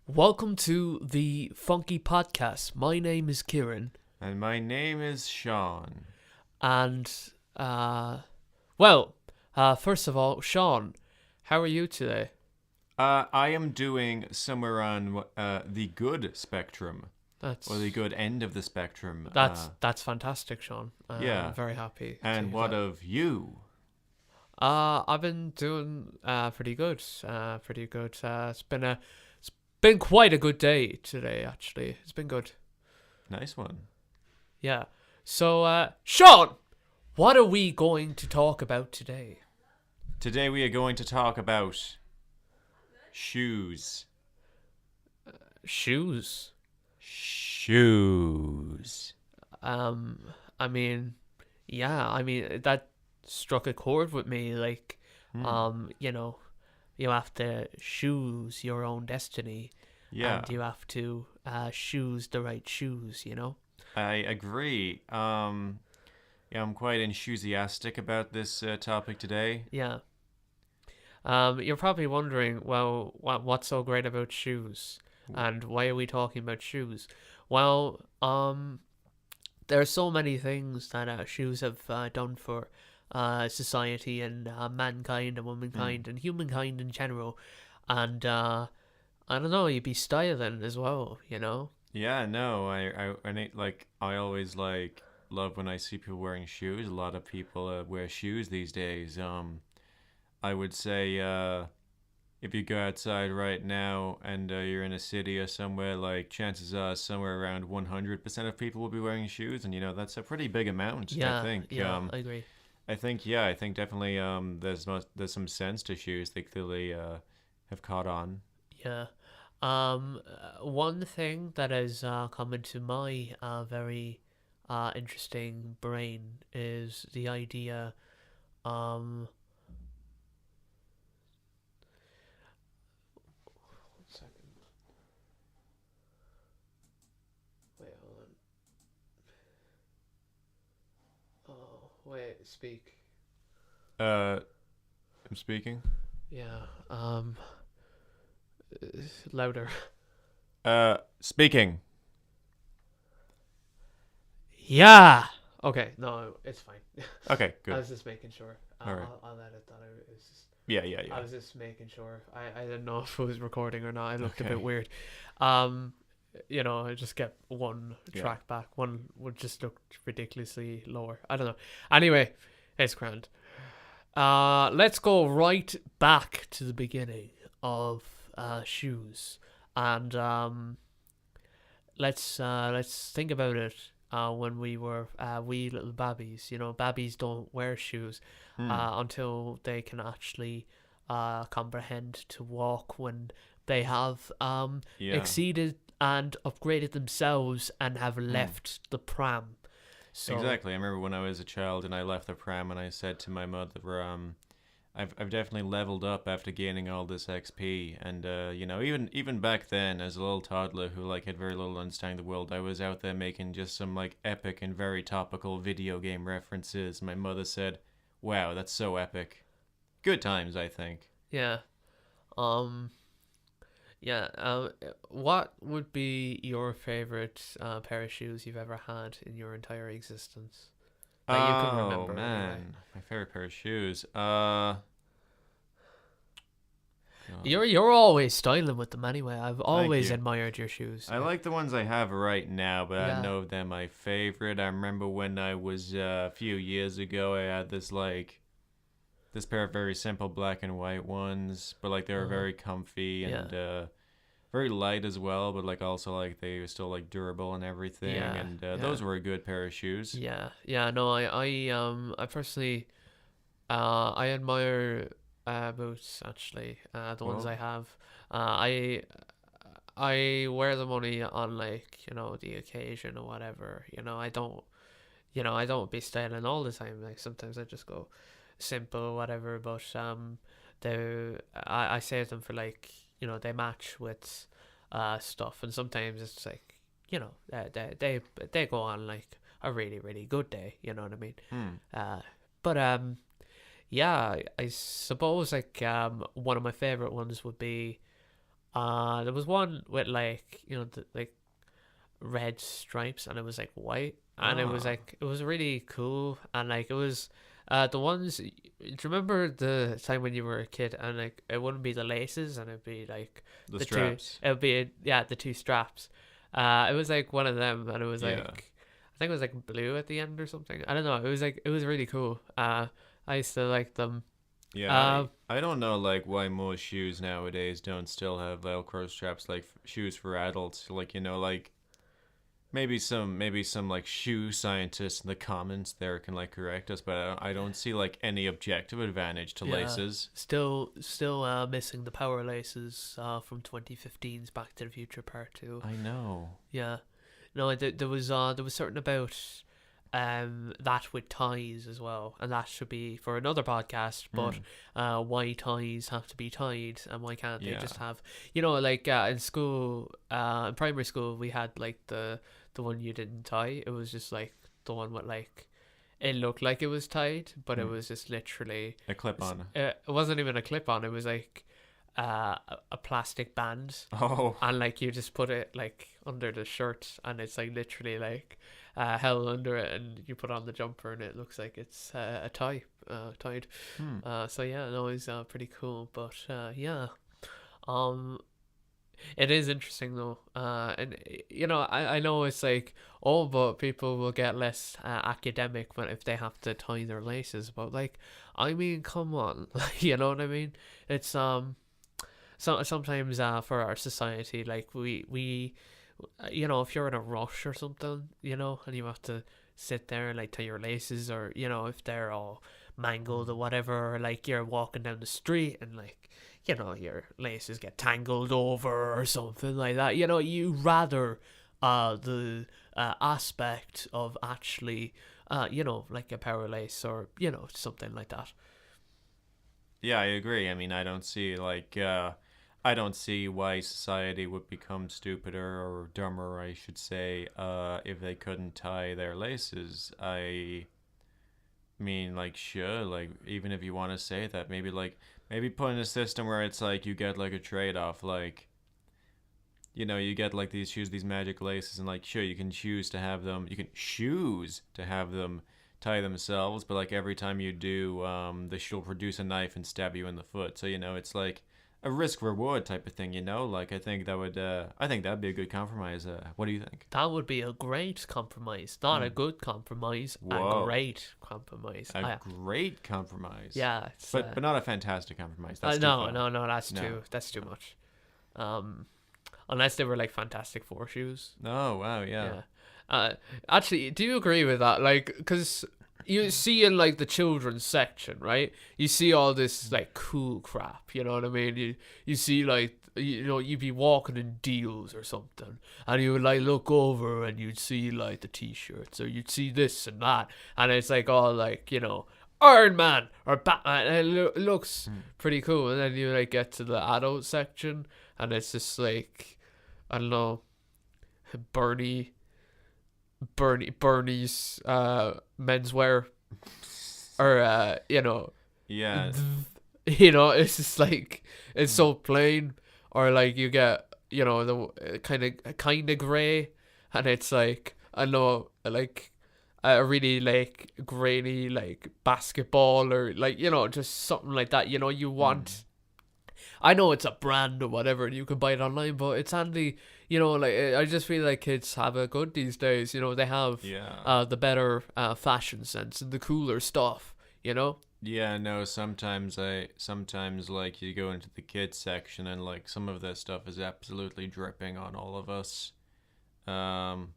Welcome to the Funky Podcast. My name is Kieran, And my name is Sean. and first of all, Sean, how are you today? I am doing somewhere on the good spectrum, That's or the good end of the spectrum. that's fantastic, Sean. I'm Yeah. very happy to And hear what that. of you? I've been doing pretty good. Pretty good. It's been quite a good day today. Actually, it's been good. Nice one. Yeah. So, Sean, what are we going to talk about today? Today we are going to talk about shoes. Shoes. Shoes. Um, I mean, that struck a chord with me. Like, Hmm. you have to choose your own destiny, Yeah, and you have to choose the right shoes. I agree. Yeah, I'm quite enthusiastic about this topic today. Yeah. You're probably wondering, well, what's so great about shoes, and why are we talking about shoes? Well, there are so many things that shoes have done for society and mankind and Hmm. womankind and humankind in general. And I don't know, you'd be styling as well. Yeah, no, I always love when I see people wearing shoes. A lot of people wear shoes these days. I would say if you go outside right now and you're in a city or somewhere, like chances are somewhere around 100% of people will be wearing shoes, and that's a pretty big amount. I Yeah, think. yeah, I agree. I think definitely there's some sense to shoes. They clearly have caught on. Yeah. One thing that has come into my very interesting brain is the idea. Um, 1 second. Wait, hold on. Oh, wait, speak. Uh, I'm speaking. Yeah. Louder. Speaking. Yeah. Okay. No, it's fine. Okay, I good. was just making sure. All right. I'll edit that out. It was just, Yeah, yeah, I yeah. was just making sure. I didn't know if it was recording or not. It looked a bit Okay. weird. Um, I just get one Yeah. track back. One would just look ridiculously lower. I don't know. Anyway, it's grand. Let's go right back to the beginning of shoes, and let's think about it. When we were wee little babbies, babbies don't wear shoes Hmm. until they can actually comprehend to walk when they have Yeah. exceeded and upgraded themselves and have Hmm. left the pram. So Exactly. I remember when I was a child and I left the pram and I said to my mother, I've definitely leveled up after gaining all this XP, and even back then as a little toddler who had very little understanding of the world, I was out there making just some epic and very topical video game references. My mother said, "Wow, that's so epic." Good times, I think. yeah, um, yeah. What would be your favorite pair of shoes you've ever had in your entire existence that you can Oh remember anyway? man, my favorite pair of shoes. God. You're always styling with them anyway. I've Thank always you. admired your shoes. I like the ones I have right now, but I don't Yeah. know if they're my favorite. I remember when I was a few years ago, I had this pair of very simple black and white ones, but they were Uh-huh. very comfy Yeah. and very light as well, but also they were still durable and everything, Yeah. and Yeah. those were a good pair of shoes. Yeah. Yeah. No, I personally, I admire boots actually. The ones I Well, have. I wear them only on the occasion or whatever. I don't be styling all the time. Like sometimes I just go simple or whatever. But I save them for they match with stuff, and sometimes it's they go on like a really really good day. You know what I mean? hmm. But yeah, I suppose one of my favorite ones would be There was one with like like red stripes, and it was like white, and it was Ah, like it was really cool, and like it was the ones. Do you remember the time when you were a kid, and like it wouldn't be the laces, and it'd be like the the two. straps. It would be the two straps. It was like one of them, and it was Yeah. like I think it was like blue at the end or something. I don't know. It was like it was really cool. I used to like them. Yeah, Uh, I don't know like why most shoes nowadays don't still have Velcro straps like shoes for adults. Like like maybe some like shoe scientists in the comments there can like correct us, but I don't see like any objective advantage to yeah. laces. Still missing the power laces from 2015's Back to the Future Part 2. I know. Yeah. No, there was certain about that with ties as well, and that should be for another podcast. But Hmm. why ties have to be tied, and why can't they Yeah. just have like in school, in primary school we had like the one you didn't tie. It was just like the one with like it looked like it was tied, but it Hmm. was just literally A clip on. it wasn't even a clip on. It was like a plastic band, Oh. and like you just put it like under the shirt, and it's like literally like held under it, and you put on the jumper, and it looks like it's a tie, tied. Hmm. So yeah, no, it's pretty cool. But yeah, um, it is interesting though. And I know it's like but people will get less academic when if they have to tie their laces. But like, I mean, come on, you know what I mean? It's sometimes for our society, like we if you're in a rush or something, and you have to sit there and like tie your laces, or if they're all mangled or whatever, or like you're walking down the street and like your laces get tangled over or something like that, you rather the aspect of actually like a power lace, or something like that. Yeah, I agree. I mean, I don't see why society would become stupider or dumber, I should say, if they couldn't tie their laces. I mean, like, sure, like, even if you want to say that, maybe put in a system where it's like you get like a trade off, like, you get like these shoes, these magic laces, and like, sure, you can choose to have them tie themselves, but like every time you do, they should produce a knife and stab you in the foot. So, it's like a risk reward type of thing, Like, I think that'd be a good compromise. What do you think? That would be a great compromise, not a Hmm. good compromise, a Whoa. great compromise. A great compromise. Yeah, it's But not a fantastic compromise. That's too no, far. no, no, that's No. too much. Um, unless they were like Fantastic Four shoes. Oh, wow, yeah. Yeah. Actually, do you agree with that? Like, because you see in like the children's section, right? You see all this like cool crap. You know what I mean? You see like you'd be walking in deals or something, and you would like look over and you'd see like the t-shirts, or you'd see this and that, and it's like all like Iron Man or Batman, and it looks pretty cool. And then you like get to the adult section, and it's just like I don't know, Bernie Bernie's menswear, or Yeah. it's just like it's so plain, or like you get the kind of gray, and it's like I know like a really like grainy like basketball, or like just something like that. You want. I know it's a brand or whatever, and you can buy it online, but it's handy. Like I just feel like kids have it good these days. They have Yeah. the better fashion sense and the cooler stuff. Yeah, no, sometimes like you go into the kids section and like some of this stuff is absolutely dripping on all of us. Um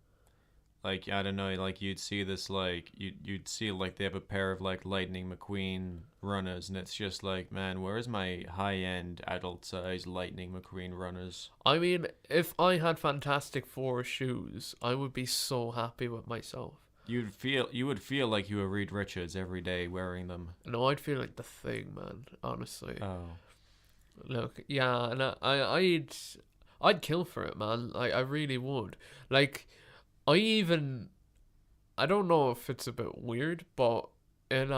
like I don't know, like you'd see this like you'd see like they have a pair of like Lightning McQueen runners, and it's just like, man, where's my high-end adult size Lightning McQueen runners? I mean, if I had Fantastic Four shoes, I would be so happy with myself. You would feel like you were Reed Richards every day wearing them. No, I'd feel like the Thing, man. Honestly, Oh. look, yeah, and I'd kill for it, man. I really would. Like, I don't know if it's a bit weird, but in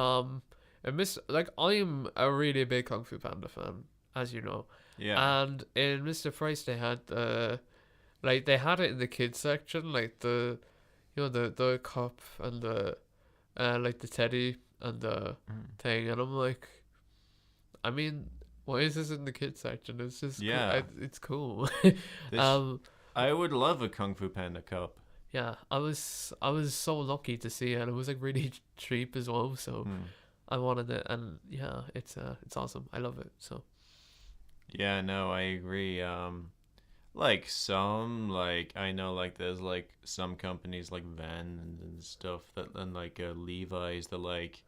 like I'm a really big Kung Fu Panda fan, as you know, Yeah. And in Mr. Price, they had they had it in the kids section, like the cup and the like the teddy and the Mm. thing, and I'm like, I mean, why is this in the kids section? It's just cool. Yeah. It's cool. This um, I would love a Kung Fu Panda cup. yeah, I was so lucky to see it, and it was like really cheap as well, so Hmm. I wanted it, and yeah, it's awesome. I love it. So Yeah, no, I agree. Like some, like I know, like there's like some companies like Vans and stuff that, and like Levi's that like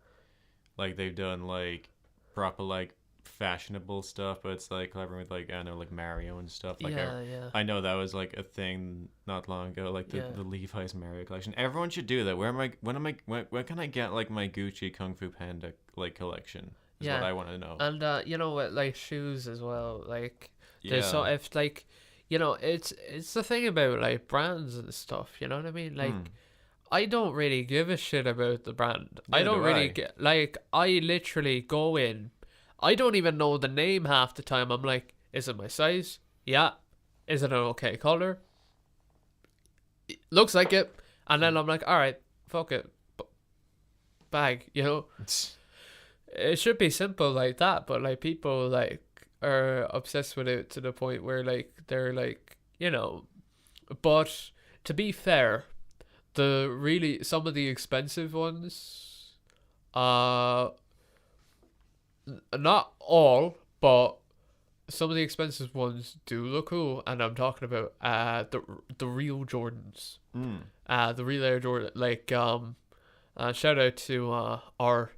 they've done like proper like fashionable stuff, but it's like clever with like I know like Mario and stuff. Like yeah, yeah, I know that was like a thing not long ago, like yeah, the Levi's Mario collection. Everyone should do that. Where am I? When can I get like my Gucci Kung Fu Panda like collection? Is what yeah. I want to know. And you know what, like shoes as well. Like there's so Yeah. if like it's the thing about like brands and stuff. You know what I mean? Like Hmm. I don't really give a shit about the brand. I Neither don't do really I. get like I literally go in. I don't even know the name half the time. I'm like, is it my size? Yeah. Is it an okay color? Looks like it. And then I'm like, all right, fuck it, bag. You know, it should be simple like that, but like people like are obsessed with it to the point where like they're like, but to be fair, the really some of the expensive ones, uh not all, but some of the expensive ones do look cool, and I'm talking about the real Jordans, Hmm. the real Air Jordan. Like shout out to our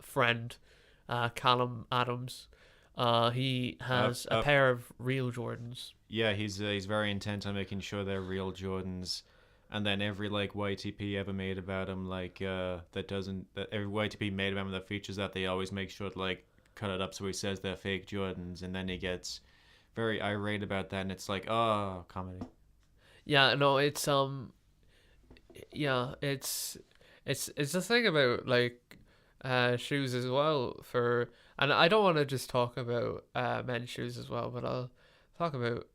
friend Callum Adams. He has a Uh, pair of real Jordans. Yeah, he's very intent on making sure they're real Jordans, and then every like YTP ever made about him, like that every YTP made about him that features that, they always make sure to like cut it up so he says they're fake Jordans, and then he gets very irate about that, and it's like, oh, comedy. Yeah, no, yeah, it's the thing about like shoes as well for, and I don't want to just talk about men's shoes as well, but I'll talk about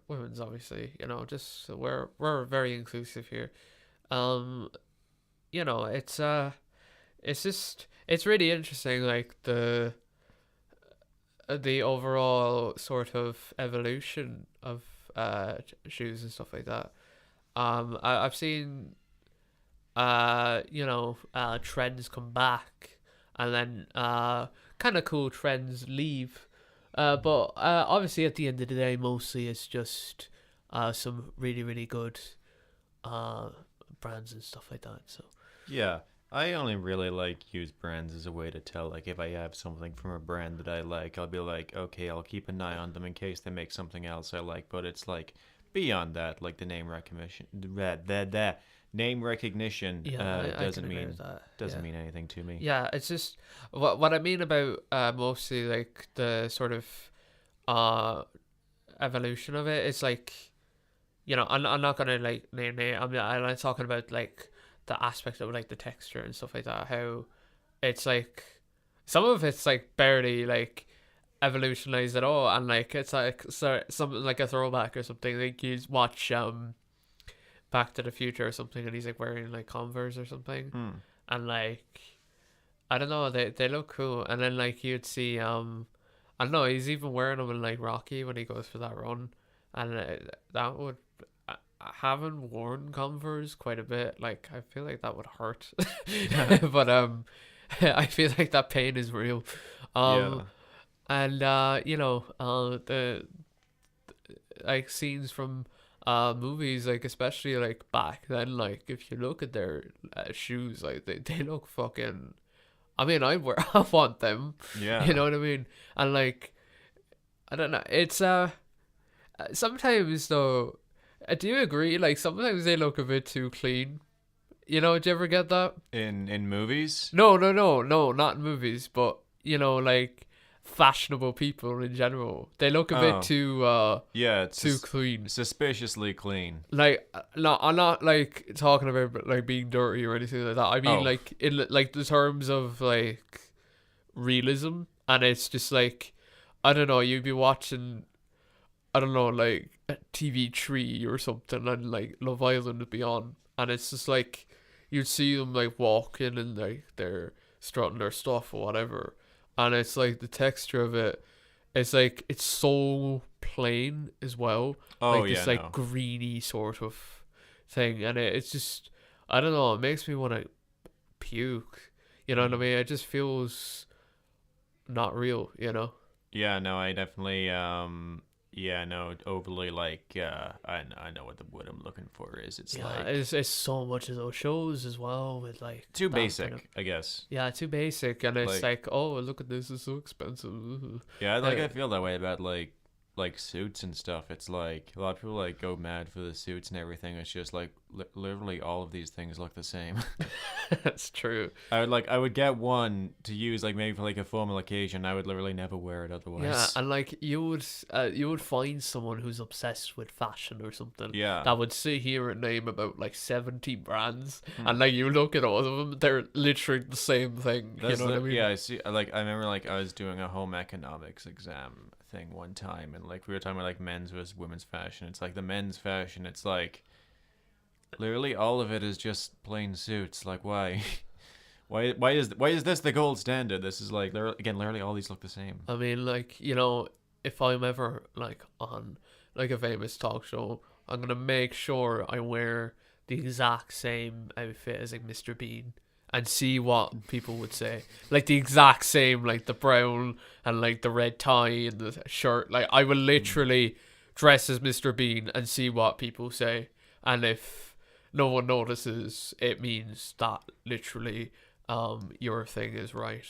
women's, obviously. Just we're very inclusive here. um it's just it's really interesting, like the overall sort of evolution of shoes and stuff like that. I've seen trends come back, and then kind of cool trends leave. But obviously, at the end of the day, mostly it's just some really, really good uh, brands and stuff like that. So Yeah, I only really like use brands as a way to tell, like if I have something from a brand that I like, I'll be like, okay, I'll keep an eye on them in case they make something else I like. But it's like beyond that, like the name recognition, the name recognition yeah, I can doesn't agree mean with that. doesn't Yeah. mean anything to me. Yeah, it's just what I mean about mostly like the sort of uh evolution of it. It's like, I'm not gonna like name it. I'm not talking about like the aspect of like the texture and stuff like that. How it's like some of it's like barely like evolutionized at all, and like it's like something like a throwback or something. Like you watch Back to the Future or something, and he's like wearing like Converse or something, Hmm. and like I don't know, they look cool. And then like you'd see I don't know, he's even wearing them in like Rocky when he goes for that run, and that would having worn Converse quite a bit, like I feel like that would hurt. But I feel like that pain is real. Yeah. And the like scenes from movies, like especially like back then, like if you look at their shoes, like they look fucking, I mean, I want them. You Yeah. know what I mean? And like I don't know, it's sometimes though, do you agree, like sometimes they look a bit too clean? Do you ever get that? In movies? No, no, no, no, not in movies, but like fashionable people in general. They look a bit Oh, too yeah, it's too clean. suspiciously clean. Like no, I'm not like talking about like being dirty or anything like that. I mean Oh, like in like the terms of like realism, and it's just like I don't know, you'd be watching, I don't know, like TV3 or something, and like Love Island would be on, and it's just like you'd see them like walking and like they're strutting their stuff or whatever, and it's like the texture of it, it's like it's so plain as well, Oh like yeah, this like no. greeny sort of thing, and it's just, I don't know, it makes me want to puke. You know what I Mm. mean? It just feels not real. Yeah, no, I definitely yeah, no, overly like I know what the word I'm looking for is. It's Yeah, like it's so much of those shows as well with like too that kind of, basic, I guess. yeah, too basic, and it's Like like, oh, look at this, it's so expensive. yeah, like Uh, I feel that way about like suits and stuff. It's like a lot of people like go mad for the suits and everything. It's just like literally all of these things look the same. that's true. I would get one to use like maybe for like a formal occasion. I would literally never wear it Yeah, otherwise. and like you would find someone who's obsessed with fashion or something Yeah. that would sit here and name about like 70 brands, Hmm. and like you look at all of them, they're literally the same thing. You That's know what I the mean? yeah. I see. Like I remember like I was doing a home economics exam thing one time, and like we were talking about like men's versus women's fashion. It's like the men's fashion. It's like literally all of it is just plain suits. Like why? Why is this the gold standard? This is like again literally all these look the same. I mean, like, if I'm ever like on like a famous talk show, I'm gonna make sure I wear the exact same outfit as like Mr. Bean and see what people would say. Like the exact same, like the brown and like the red tie and the shirt. Like I will Mm. literally dress as Mr. Bean and see what people say. And if no one notices, it means that literally your thing is right,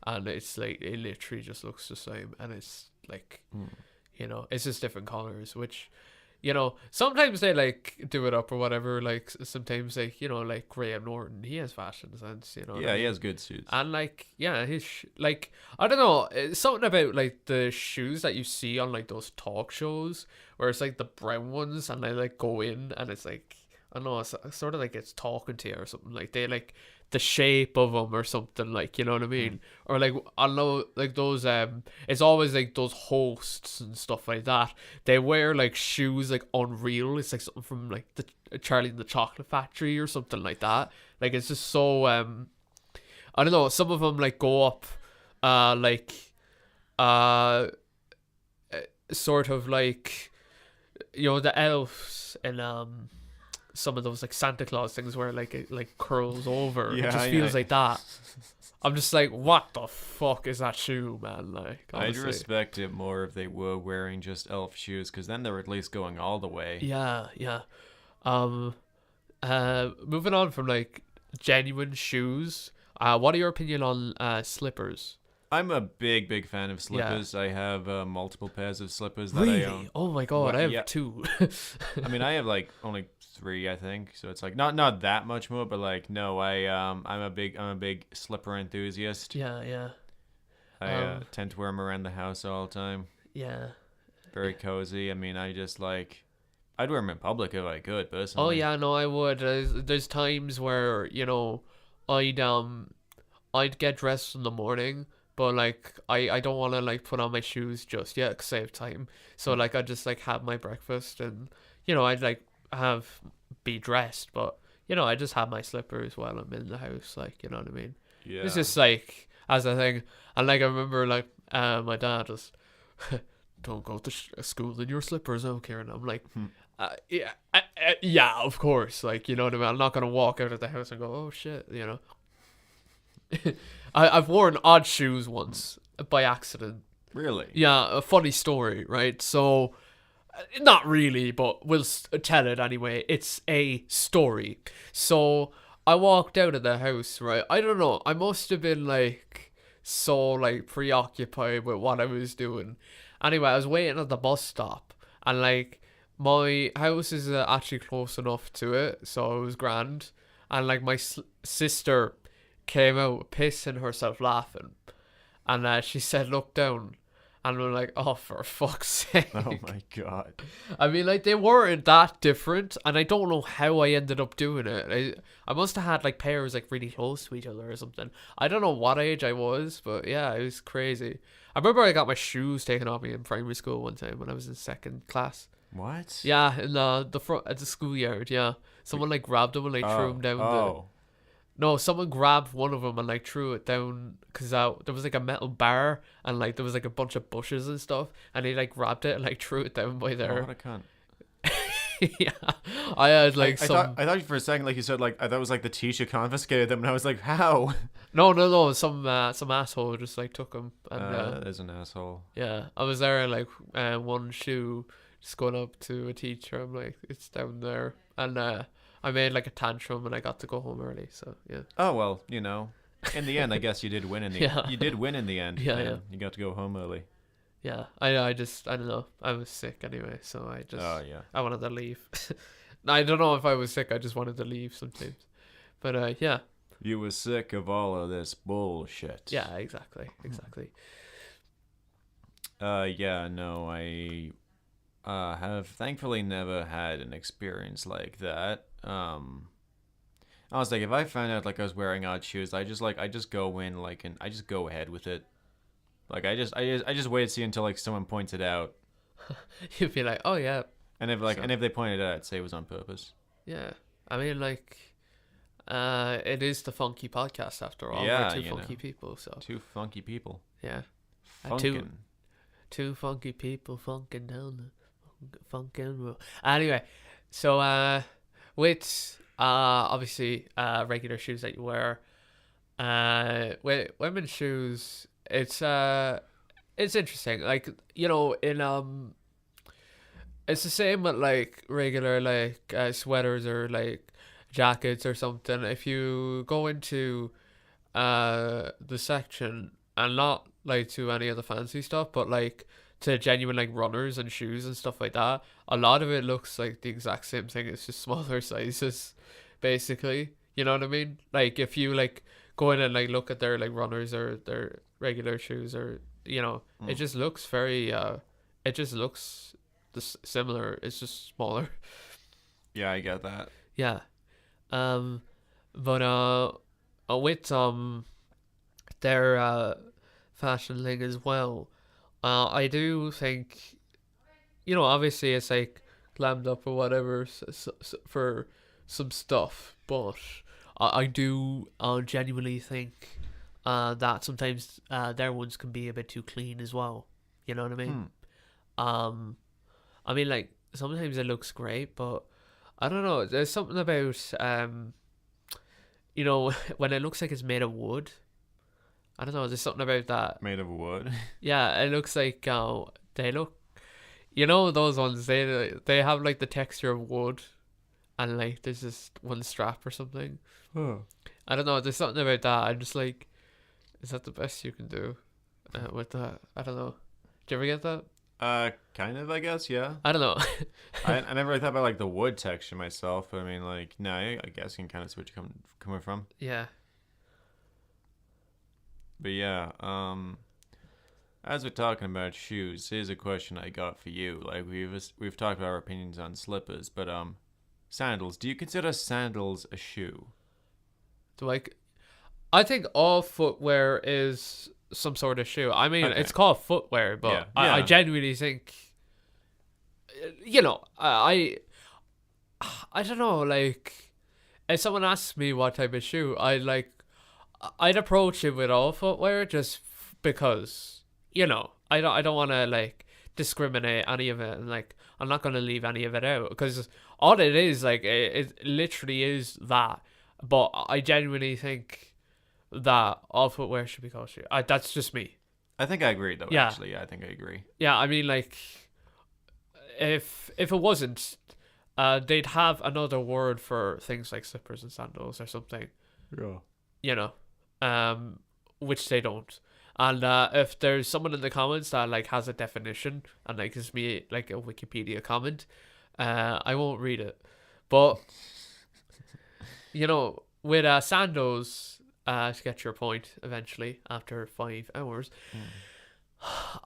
and it's like it literally just looks the same, and it's like, Mm. it's just different colors, which, sometimes they like do it up or whatever, like sometimes like, like Graham Norton, he has fashion sense, you know what I Yeah, he mean? has good suits. And like, yeah, like, I don't know, it's something about like the shoes that you see on like those talk shows where it's like the brown ones, and they like go in, and it's like, I don't know, it's sort of like it's talking to you or something, like they like the shape of them or something, like, you know what I Mm. mean? Or like, I don't know, like those it's always like those hosts and stuff like that, they wear like shoes like unreal, it's like something from like the Charlie and the Chocolate Factory or something like that. Like it's just so I don't know, some of them like go up like uh sort of like, the elves and some of those like Santa Claus things where like it like curls over. It Yeah, just feels like that. I'm just like, what the fuck is that shoe, man? Like, I'd honestly. respect it more if they were wearing just elf shoes, because then they're at least going all the way. Yeah, yeah. Um Moving on from like genuine shoes, what are your opinion on slippers? I'm a big, big fan of Yeah. slippers. I have multiple pairs of slippers that I Really? own. Oh my god, What? I have Yeah. two. I mean, I have like only three, I think. So it's like not that much more, but like no, I'm a big slipper enthusiast. Yeah, yeah. I Um, tend to wear them around the house all the time. yeah. Very cozy. I mean, I just like I'd wear them in public if I could, Oh personally. yeah, no, I would. There's times where, I'd I'd get dressed in the morning, but like I don't want to like put on my shoes just yet 'cause save time. So Mm. like I just like have my breakfast, and I'd like have be dressed, but I just have my slippers while I'm in the house, like, you know what I mean? It's Yeah. just like as a thing. And like I remember like my dad just don't go to school in your slippers, oh Kieran. I'm like, Hmm. yeah, yeah, of course. Like, you know what I mean? I'm not gonna walk out of the house and go, oh shit, I've worn odd shoes once by accident. Really? Yeah, a funny story, right? So, not really, but we'll tell it anyway. It's a story. So, I walked out of the house, right? I don't know. I must have been like so like preoccupied with what I was doing. Anyway, I was waiting at the bus stop, and like my house is actually close enough to it, so it was grand. And like my sister came out pissing herself laughing, and she said, "Look down." And I'm like, oh, for fuck's sake. Oh my god. I mean, like, they weren't that different, and I don't know how I ended up doing it. I must have had, like, pairs, like, really close to each other or something. I don't know what age I was, but yeah, it was crazy. I remember I got my shoes taken off me in primary school one time when I was in second class. What? Yeah, in the front at the schoolyard. Yeah, someone like grabbed them and like threw them down the. Oh. No, someone grabbed one of them and like threw it down because there was like a metal bar and like there was like a bunch of bushes and stuff, and he like grabbed it and like threw it down by Oh, there. what a cunt. Yeah, I had like I some. thought for a second, like you said, like I thought it was like the teacher confiscated them, and I was like, how? No, some asshole just like took them and That is an asshole. yeah, I was there like one shoe just going up to a teacher. I'm like, it's down there, and I made like a tantrum and I got to go home early. So yeah. Oh well, you know, in the end, I guess you did win in the Yeah. you did win in the end. Yeah, man. yeah. You got to go home early. Yeah, I just I don't know. I was sick anyway, so I just Oh yeah. I wanted to leave. I don't know if I was sick. I just wanted to leave sometimes. But yeah, You were sick of all of this bullshit. yeah, exactly. Yeah, no, I have thankfully never had an experience like that. I was like, if I found out like I was wearing odd shoes, I just go in like and I just go ahead with it. Like I just wait to see until like someone points it out, You'd be like, oh yeah, and if like So- and if they pointed it out, I'd say it was on purpose. yeah. I mean, like, it is the funky podcast after all. Yeah, We're two you funky know. people, so Two funky people. yeah, Funkin'. two funky people funking down the funkin' road. Anyway, so with obviously regular shoes that you wear, with women's shoes, it's interesting. Like, you know, in it's the same with like regular like sweaters or like jackets or something. If you go into the section and not like to any of the fancy stuff, but like to genuine like runners and shoes and stuff like that, a lot of it looks like the exact same thing. It's just smaller sizes, basically. You know what I mean? Like if you like go in and like look at their like runners or their regular shoes, or you know, it just looks very it just looks similar. It's just smaller. Yeah, I get that. Yeah. But with their fashion thing as well, I do think, you know, obviously it's like glammed up or whatever for some stuff, but I do genuinely think that sometimes their ones can be a bit too clean as well. You know what I mean? I mean, like, sometimes it looks great, but I don't know. There's something about, you know, when it looks like it's made of wood. I don't know. There's something about that. Made of wood. Yeah, it looks like they look. You know those ones. They have like the texture of wood, and like there's just one strap or something. Oh. I don't know. There's something about that. I'm just like, is that the best you can do with that? I don't know. Did you ever get that? Kind of, I guess, yeah. I don't know. I never really thought about like the wood texture myself, but I mean, like, no, I guess you can kind of see what you're coming from. Yeah. But yeah, as we're talking about shoes, here's a question I got for you. Like we've talked about our opinions on slippers, but sandals. Do you consider sandals a shoe? I think all footwear is some sort of shoe. I mean, Okay. it's called footwear, but Yeah. I Yeah. genuinely think, you know, I don't know. Like, if someone asks me what type of shoe, I'd approach it with all footwear just because, you know, I don't want to like discriminate any of it, and like I'm not gonna leave any of it out because all it is like it literally is that. But I genuinely think that all footwear should be called shoe. That's just me. I think I agree, though. Yeah. Actually, yeah, I think I agree. Yeah, I mean, like, if it wasn't, they'd have another word for things like slippers and sandals or something. Yeah. You know, which they don't. And if there's someone in the comments that like has a definition and like gives me like a Wikipedia comment, I won't read it. But you know, with sandals, to get your point eventually after 5 hours,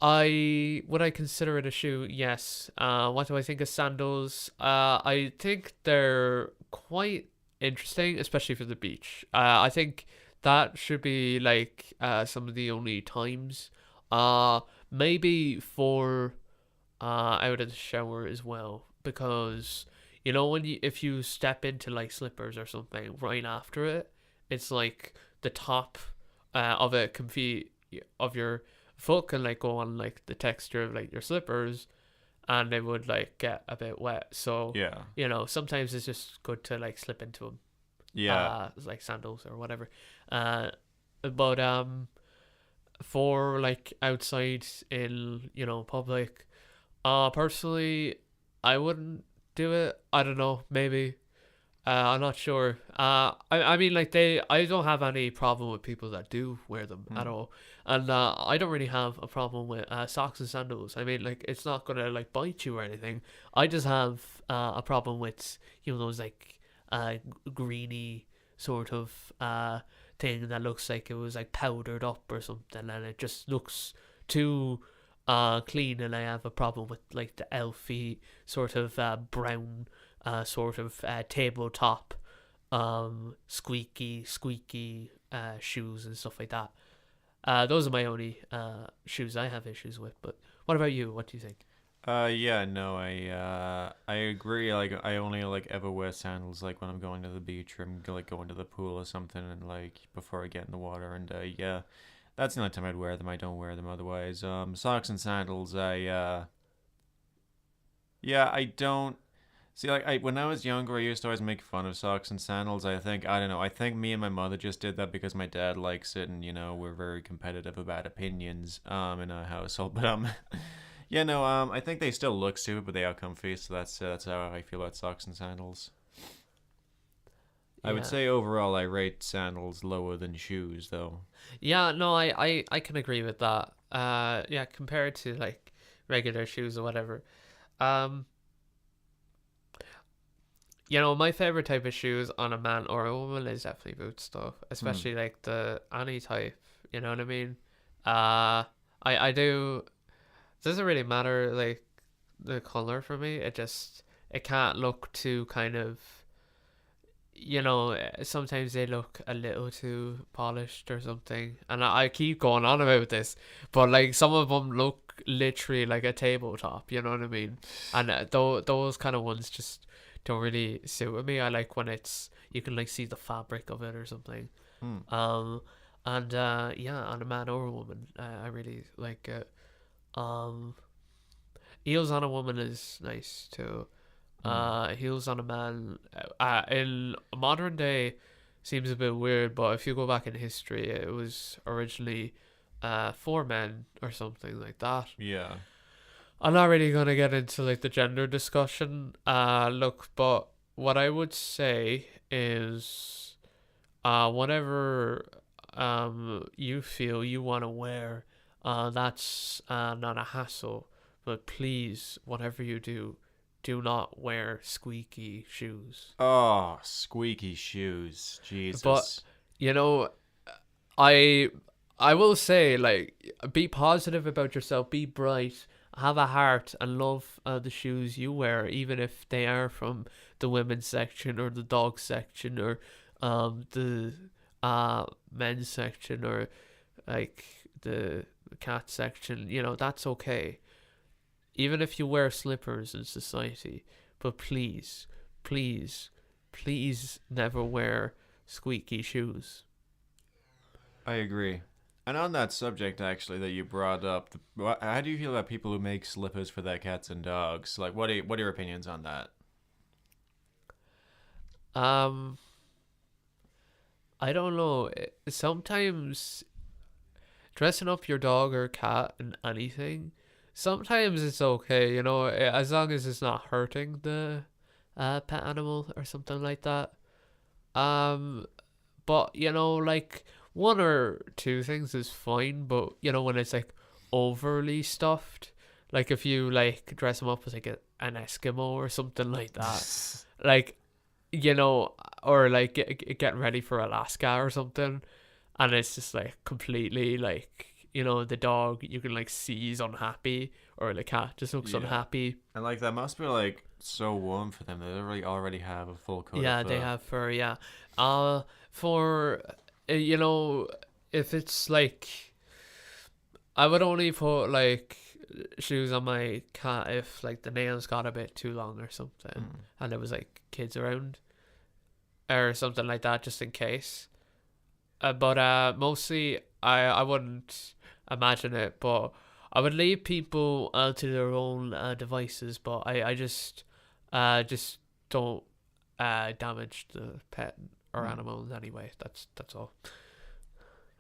I consider it a shoe? Yes. What do I think of sandals? I think they're quite interesting, especially for the beach. I think that should be like some of the only times. Uh, Maybe for out of the shower as well, because when if you step into like slippers or something right after it, it's like the top of it can be of your foot can like go on like the texture of like your slippers, and they would like get a bit wet. So Yeah. sometimes it's just good to like slip into them, Yeah. like sandals or whatever. Uh, but for like outside in public, personally, I wouldn't do it. I don't know, maybe. I'm not sure. I mean, like I don't have any problem with people that do wear them at Hmm. all, and I don't really have a problem with socks and sandals. I mean, like it's not gonna like bite you or anything. I just have a problem with those like greeny sort of thing that looks like it was like powdered up or something, and it just looks too clean. And I have a problem with like the elfy sort of brown sort of tabletop squeaky shoes and stuff like that. Those are my only shoes I have issues with. But what about you? What do you think? Yeah, no, I agree. Like, I only like ever wear sandals like when I'm going to the beach or I'm like going to the pool or something, and like before I get in the water. And yeah, that's the only time I'd wear them. I don't wear them otherwise. Socks and sandals. Yeah, I don't see. Like, I when I was younger, I used to always make fun of socks and sandals. I don't know. I think me and my mother just did that because my dad likes it, and we're very competitive about opinions in our household. But yeah, no, I think they still look stupid, but they are comfy. So that's how I feel about socks and sandals. I would Yeah, say overall, I rate sandals lower than shoes, though. yeah. No, I can agree with that. Yeah, compared to like regular shoes or whatever. Um, my favorite type of shoes on a man or a woman is definitely boot stuff, Hmm. especially like the any type. You know what I mean? I do. Doesn't really matter like the color for me. It can't look too kind of sometimes they look a little too polished or something, and I keep going on about this, but like some of them look literally like a tabletop. You know what I mean? And those kind of ones just don't really suit with me. I like when it's you can like see the fabric of it or something. Hmm. Um, and yeah, on a man or a woman, I really like it. Um, Heels on a woman is nice too. Hmm. Heels on a man in modern day seems a bit weird, but if you go back in history, it was originally for men or something like that. Yeah. I'm not really gonna get into like the gender discussion. Look, but what I would say is, whatever you feel you want to wear, that's not a hassle. But please, whatever you do, do not wear squeaky shoes. Oh, squeaky shoes. But Jesus. you know, I I will say like be positive about yourself, be bright, have a heart, and love the shoes you wear, even if they are from the women's section or the dog section or the men's section or like the cat section. That's okay. Even if you wear slippers in society, but please, please, please never wear squeaky shoes. I agree. And on that subject, actually, that you brought up, how do you feel about people who make slippers for their cats and dogs? Like, what are your opinions on that? Um, I don't know. Sometimes dressing up your dog or cat in anything, sometimes it's okay, as long as it's not hurting the pet animal or something like that. Um, but like one or two things is fine, but when it's like overly stuffed, like if you like dress them up as like an Eskimo or something like that, like you know, or like getting ready for Alaska or something, and it's just like completely like you know, the dog, you can like see he's unhappy, or the cat just looks Yeah. unhappy. And like that must be like so warm for them. They already have a full coat Yeah, of they fur. have fur. Yeah. For you know, if it's like, I would only put like shoes on my cat if like the nails got a bit too long or something, Mm. and there was like kids around or something like that, just in case. But mostly I wouldn't imagine it, but I would leave people to their own devices. But I just don't damage the pet or Mm. animal in any way. That's all.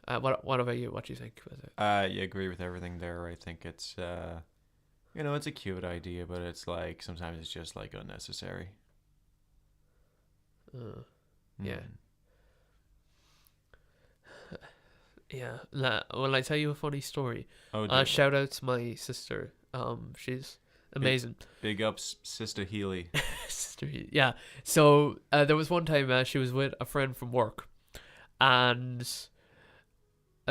What about you? What do you think with it? You agree with everything there. I think it's you know, it's a cute idea, but it's like sometimes it's just like unnecessary. Yeah. Mm. Yeah. Will I tell you a funny story? Oh, do Shout out to my sister. She's amazing. big ups, Sister Healy. Sister, yeah. So there was one time she was with a friend from work, and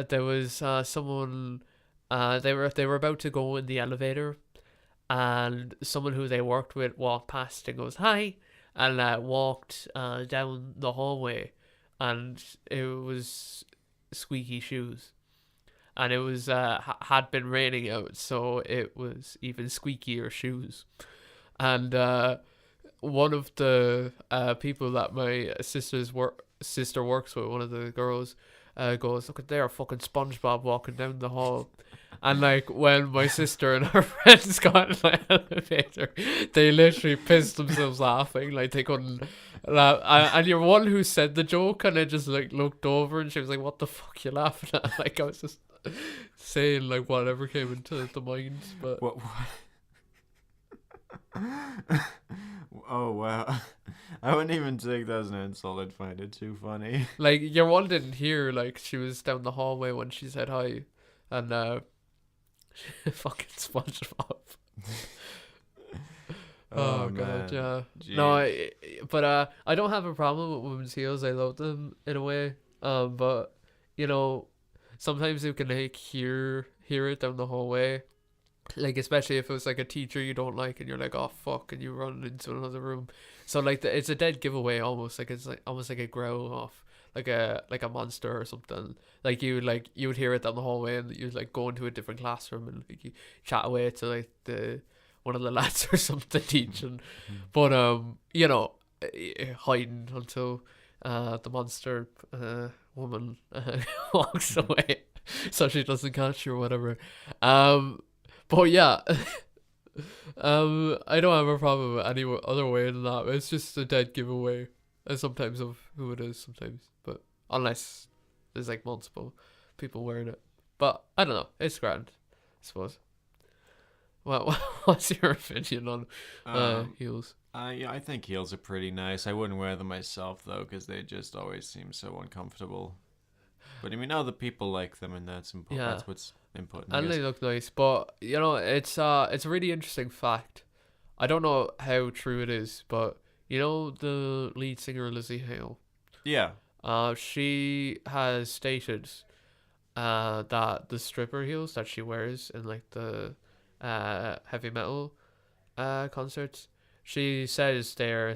there was someone. They were about to go in the elevator, and someone who they worked with walked past and goes hi, and walked down the hallway, and it was squeaky shoes, and it was had been raining out, so it was even squeakier shoes, and one of the people that my sister works with, one of the girls, goes, look at there, fucking SpongeBob walking down the hall. And like when my sister and her friends got in the elevator, they literally pissed themselves laughing, like they couldn't laugh. And your one who said the joke kind of just like looked over, and she was like, "What the fuck you laughing at?" Like I was just saying like whatever came into the mind, but What? Oh wow! I wouldn't even take that as an insult. I'd find it too funny. like your one didn't hear, like she was down the hallway when she said hi, and fucking SpongeBob. Oh god, man. yeah. Jeez. No, but I don't have a problem with women's heels. I love them in a way. But you know, sometimes you can like hear it down the hallway. Like especially if it was like a teacher you don't like, and you're like, oh fuck, and you run into another room. So like it's a dead giveaway almost. Like it's like almost like a growl off, like a monster or something. Like you would hear it down the hallway, and you'd like go into a different classroom, and like, you chat away to like the one of the lads or something teaching. But you know, hiding until the monster woman walks away, so she doesn't catch you or whatever. But yeah, I don't have a problem with any other way than that. It's just a dead giveaway, sometimes of who it is. Sometimes, but unless there's like multiple people wearing it. But I don't know. It's grand, I suppose. Well, what's your opinion on heels? Yeah, I think heels are pretty nice. I wouldn't wear them myself though, because they just always seem so uncomfortable. But I mean, other people like them, and that's important. Yeah. That's what's important. I And guess. they look nice, but you know, it's a really interesting fact. I don't know how true it is, but you know the lead singer Lizzie Hale. Yeah. She has stated that the stripper heels that she wears in like the heavy metal concerts, she says they're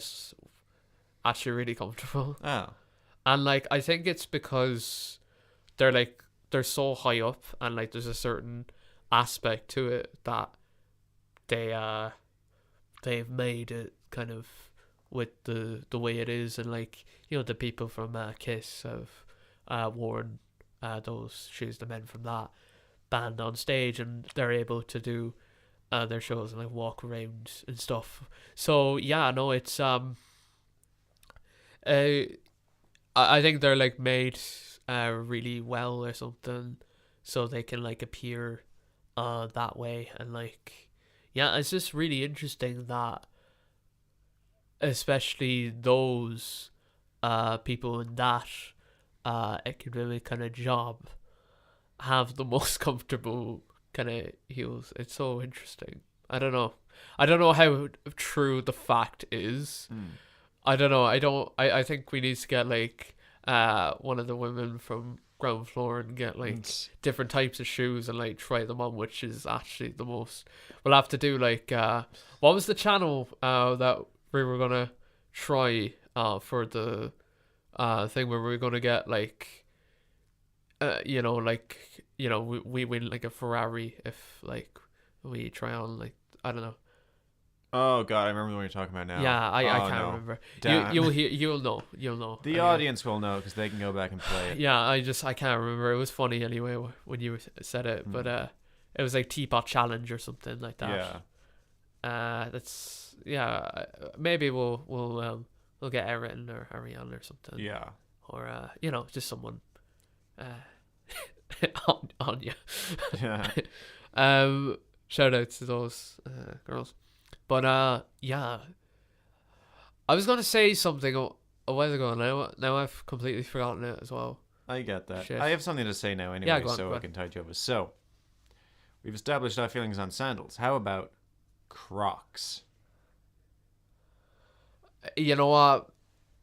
actually really comfortable. Oh. And like I think it's because they're so high up, and like there's a certain aspect to it that they've made it kind of with the way it is, and like you know the people from Kiss have worn those shoes, the men from that band on stage, and they're able to do their shows and like walk around and stuff. So yeah, no, it's I think they're like made really well or something, so they can like appear that way. And like yeah, it's just really interesting that especially those people in that economic kind of job have the most comfortable kind of heels. It's so interesting. I don't know how true the fact is. I don't know. I think we need to get like one of the women from ground floor and get like different types of shoes and like try them on, which is actually the most. We'll have to do like what was the channel that we were gonna try for the thing where we were gonna get like we win like a Ferrari if like we try on like I don't know. Oh god, I remember what you're talking about now. Yeah, I Oh, can't no. remember. Damn. You'll know. The anyway. audience will know because they can go back and play it. Yeah, I can't remember. It was funny anyway when you said it, but it was like Teapot Challenge or something like that. Yeah. That's maybe we'll get Erin or Ariane or something. Yeah. Or just someone on you. Yeah. Shout out to those girls. But yeah, I was gonna say something a while ago. Now I've completely forgotten it as well. I get that. Shit. I have something to say now anyway, Yeah, go on, so go I on. can tide you over. So, we've established our feelings on sandals. How about Crocs? You know what?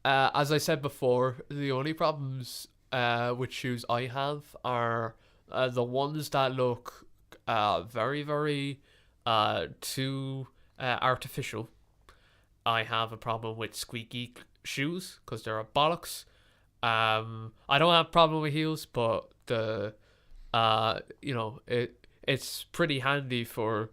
As I said before, the only problems with shoes I have are the ones that look very, very too artificial. I have a problem with squeaky shoes because they're a bollocks. I don't have a problem with heels, but it's pretty handy for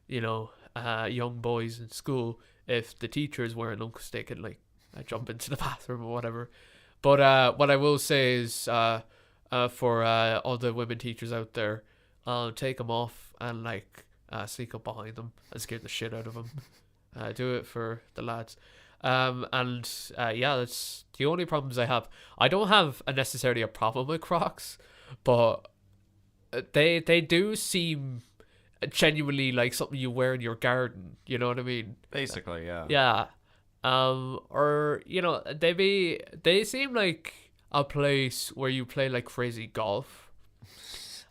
young boys in school if the teacher is wearing them because they can like jump into the bathroom or whatever. But what I will say is for all the women teachers out there, take them off and like sneak up behind them and scare the shit out of them. Do it for the lads. That's the only problems I have. I don't have necessarily a problem with Crocs, but they do seem genuinely like something you wear in your garden. You know what I mean? Basically, yeah. Yeah. They seem like a place where you play like crazy golf,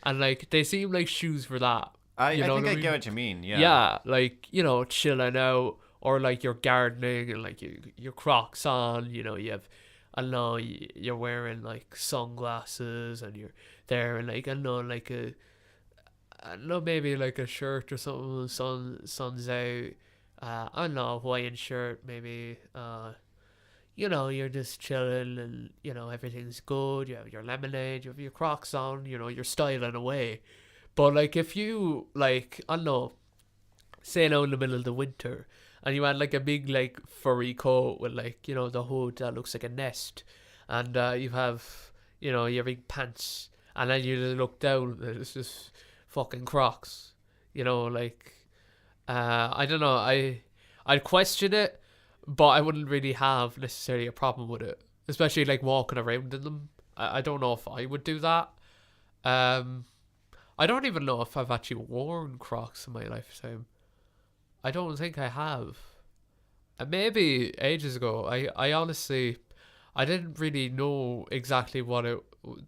and like they seem like shoes for that. I You know think what I I mean? get what you mean. Yeah. Yeah, like chilling out, or like you're gardening and like your Crocs on. You have, I don't know, you're wearing like sunglasses and you're there and like I don't know like I don't know maybe like a shirt or something. Sun's out. I don't know, a Hawaiian shirt maybe. You're just chilling and everything's good. You have your lemonade, you have your Crocs on. You're styling away. But like if you like I don't know, say now in the middle of the winter and you had like a big like furry coat with like the hood that looks like a nest, and you have your big pants, and then you just look down and it's just fucking Crocs. Like I don't know, I'd question it, but I wouldn't really have necessarily a problem with it, especially like walking around in them. I don't know if I would do that. I don't even know if I've actually worn Crocs in my lifetime. I don't think I have. Maybe ages ago. I honestly, I didn't really know exactly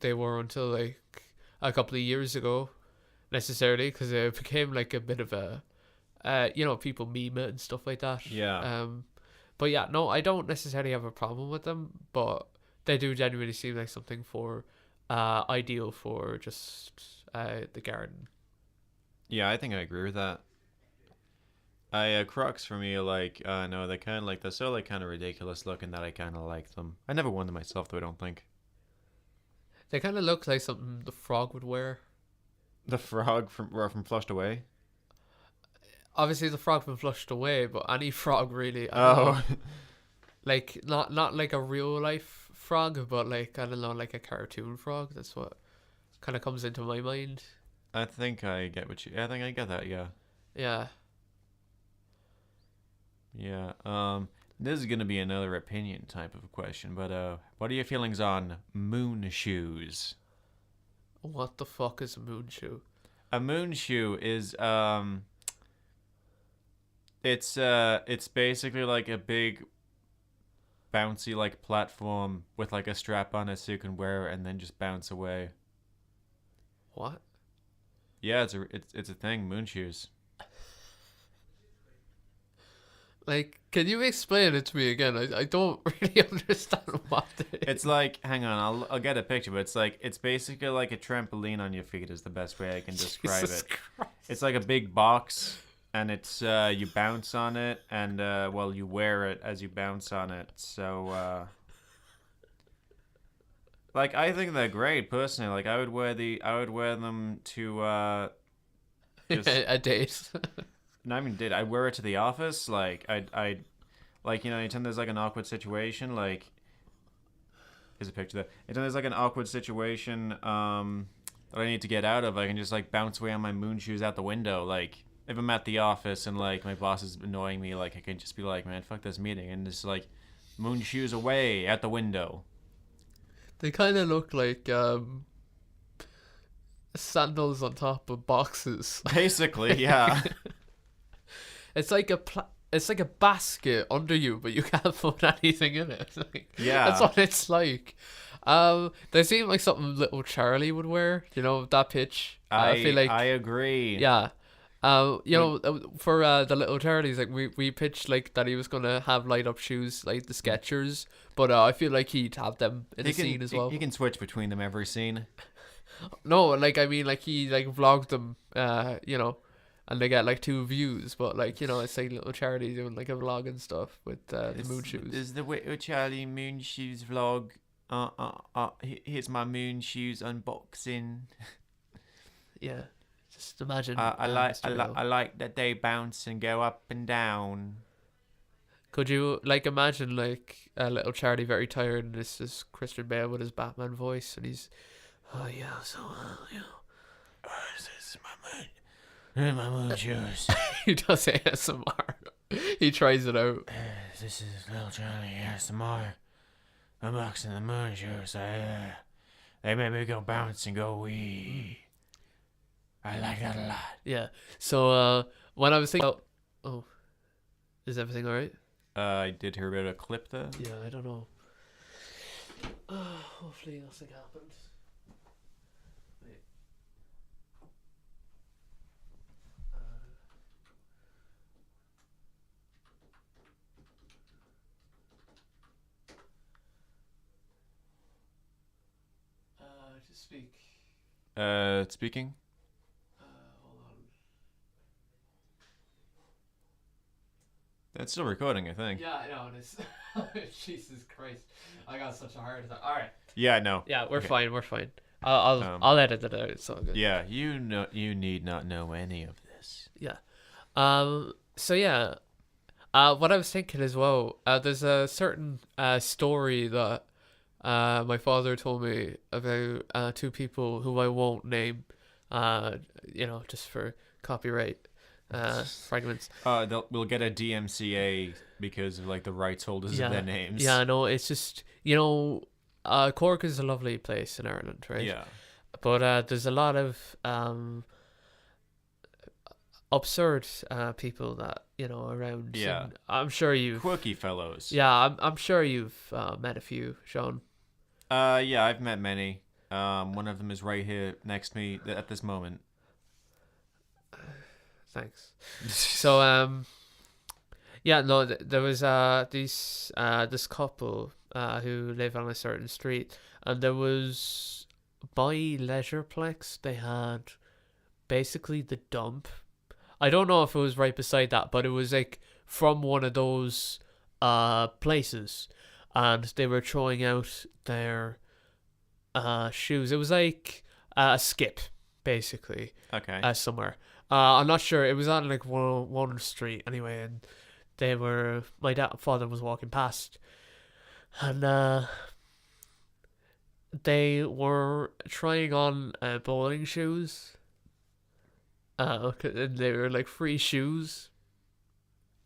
they were until like a couple of years ago, necessarily, because it became like a bit of a, people meme it and stuff like that. Yeah. But yeah, no, I don't necessarily have a problem with them, but they do genuinely seem like something for, ideal for just the garden. Yeah, I think I agree with that. Crocs for me, like, no, they kind of like, they're so like kind of ridiculous looking that I kind of like them. I never worn them myself, though, I don't think. They kind of look like something the frog would wear. The frog from Flushed Away? Obviously, the frog from Flushed Away, but any frog really. I don't know. Oh. Like not like a real life frog, but like I don't know, like a cartoon frog. That's what kind of comes into my mind. I think I get what you. I think I get that. Yeah. Yeah. Yeah. This is gonna be another opinion type of question, but what are your feelings on moon shoes? What the fuck is a moon shoe? A moon shoe is it's basically like a big bouncy like platform with like a strap on it so you can wear it and then just bounce away. What? Yeah, it's a thing, moon shoes. Like, can you explain it to me again? I don't really understand what it It's is. like, hang on, I'll get a picture, but it's like it's basically like a trampoline on your feet is the best way I can describe Jesus it. Christ. It's like a big box, and it's you bounce on it, and well, you wear it as you bounce on it. So like I think they're great personally. Like I would wear them to just A date. not even did I wear it to the office? Like I like anytime there's like an awkward situation, like here's a picture there. Anytime there's like an awkward situation that I need to get out of, I can just like bounce away on my moon shoes out the window. Like if I'm at the office and like my boss is annoying me, like I can just be like, man, fuck this meeting, and just like moon shoes away at the window. They kind of look like sandals on top of boxes. Basically, yeah. It's like it's like a basket under you, but you can't put anything in it. Like, that's Yeah. what it's like. They seem like something little Charlie would wear. You know that pitch. I feel like I agree. yeah. Would- For the little Charlies, like we pitched like that he was gonna have light up shoes like the Skechers, but I feel like he'd have them in the scene as well. He can switch between them every scene. No, like I mean, like he like vlogged them, and they get like 2 views, but like it's like little Charlie doing like a vlog and stuff with the moon shoes. Is the Little Charlie Moon Shoes vlog. Here's my moon shoes unboxing. Yeah, just imagine. Mr. Bill. I like that they bounce and go up and down. Could you like imagine like a little Charlie very tired, and this is Christian Bale with his Batman voice, and he's, oh yeah, so This is my moon shoes. he does ASMR. He tries it out. This is Little Charlie ASMR. Unboxing the moon shoes. They make me go bounce and go wee. I like that a lot. Yeah. So when I was thinking, oh, is everything all right? I did hear about a clip there. Yeah, I don't know. Hopefully nothing happened. Wait. Just speak. Speaking. Hold on. It's still recording, I think. Yeah, I know it is. Jesus Christ, I got such a heart attack. All right. Yeah, no. Yeah, we're Okay. fine. We're fine. I'll edit it out. It's all good. Yeah, you need not know any of this. Yeah. So yeah. What I was thinking as well. There's a certain story that my father told me about 2 people who I won't name. Just for copyright fragments. We'll get a DMCA because of like the rights holders of their names. Yeah, no, it's just Cork is a lovely place in Ireland, right? Yeah. But there's a lot of absurd people that around. Yeah. And I'm sure you've. Quirky fellows. Yeah, I'm sure you've met a few, Sean. Yeah, I've met many. One of them is right here next to me at this moment. Thanks. So yeah, no, there was this couple who live on a certain street, and there was by Leisureplex they had basically the dump. I don't know if it was right beside that, but it was like from one of those places, and they were throwing out their shoes. It was like a skip, basically. Okay. Somewhere. I'm not sure. It was on like one street anyway, and my father was walking past, and they were trying on bowling shoes. And they were like free shoes,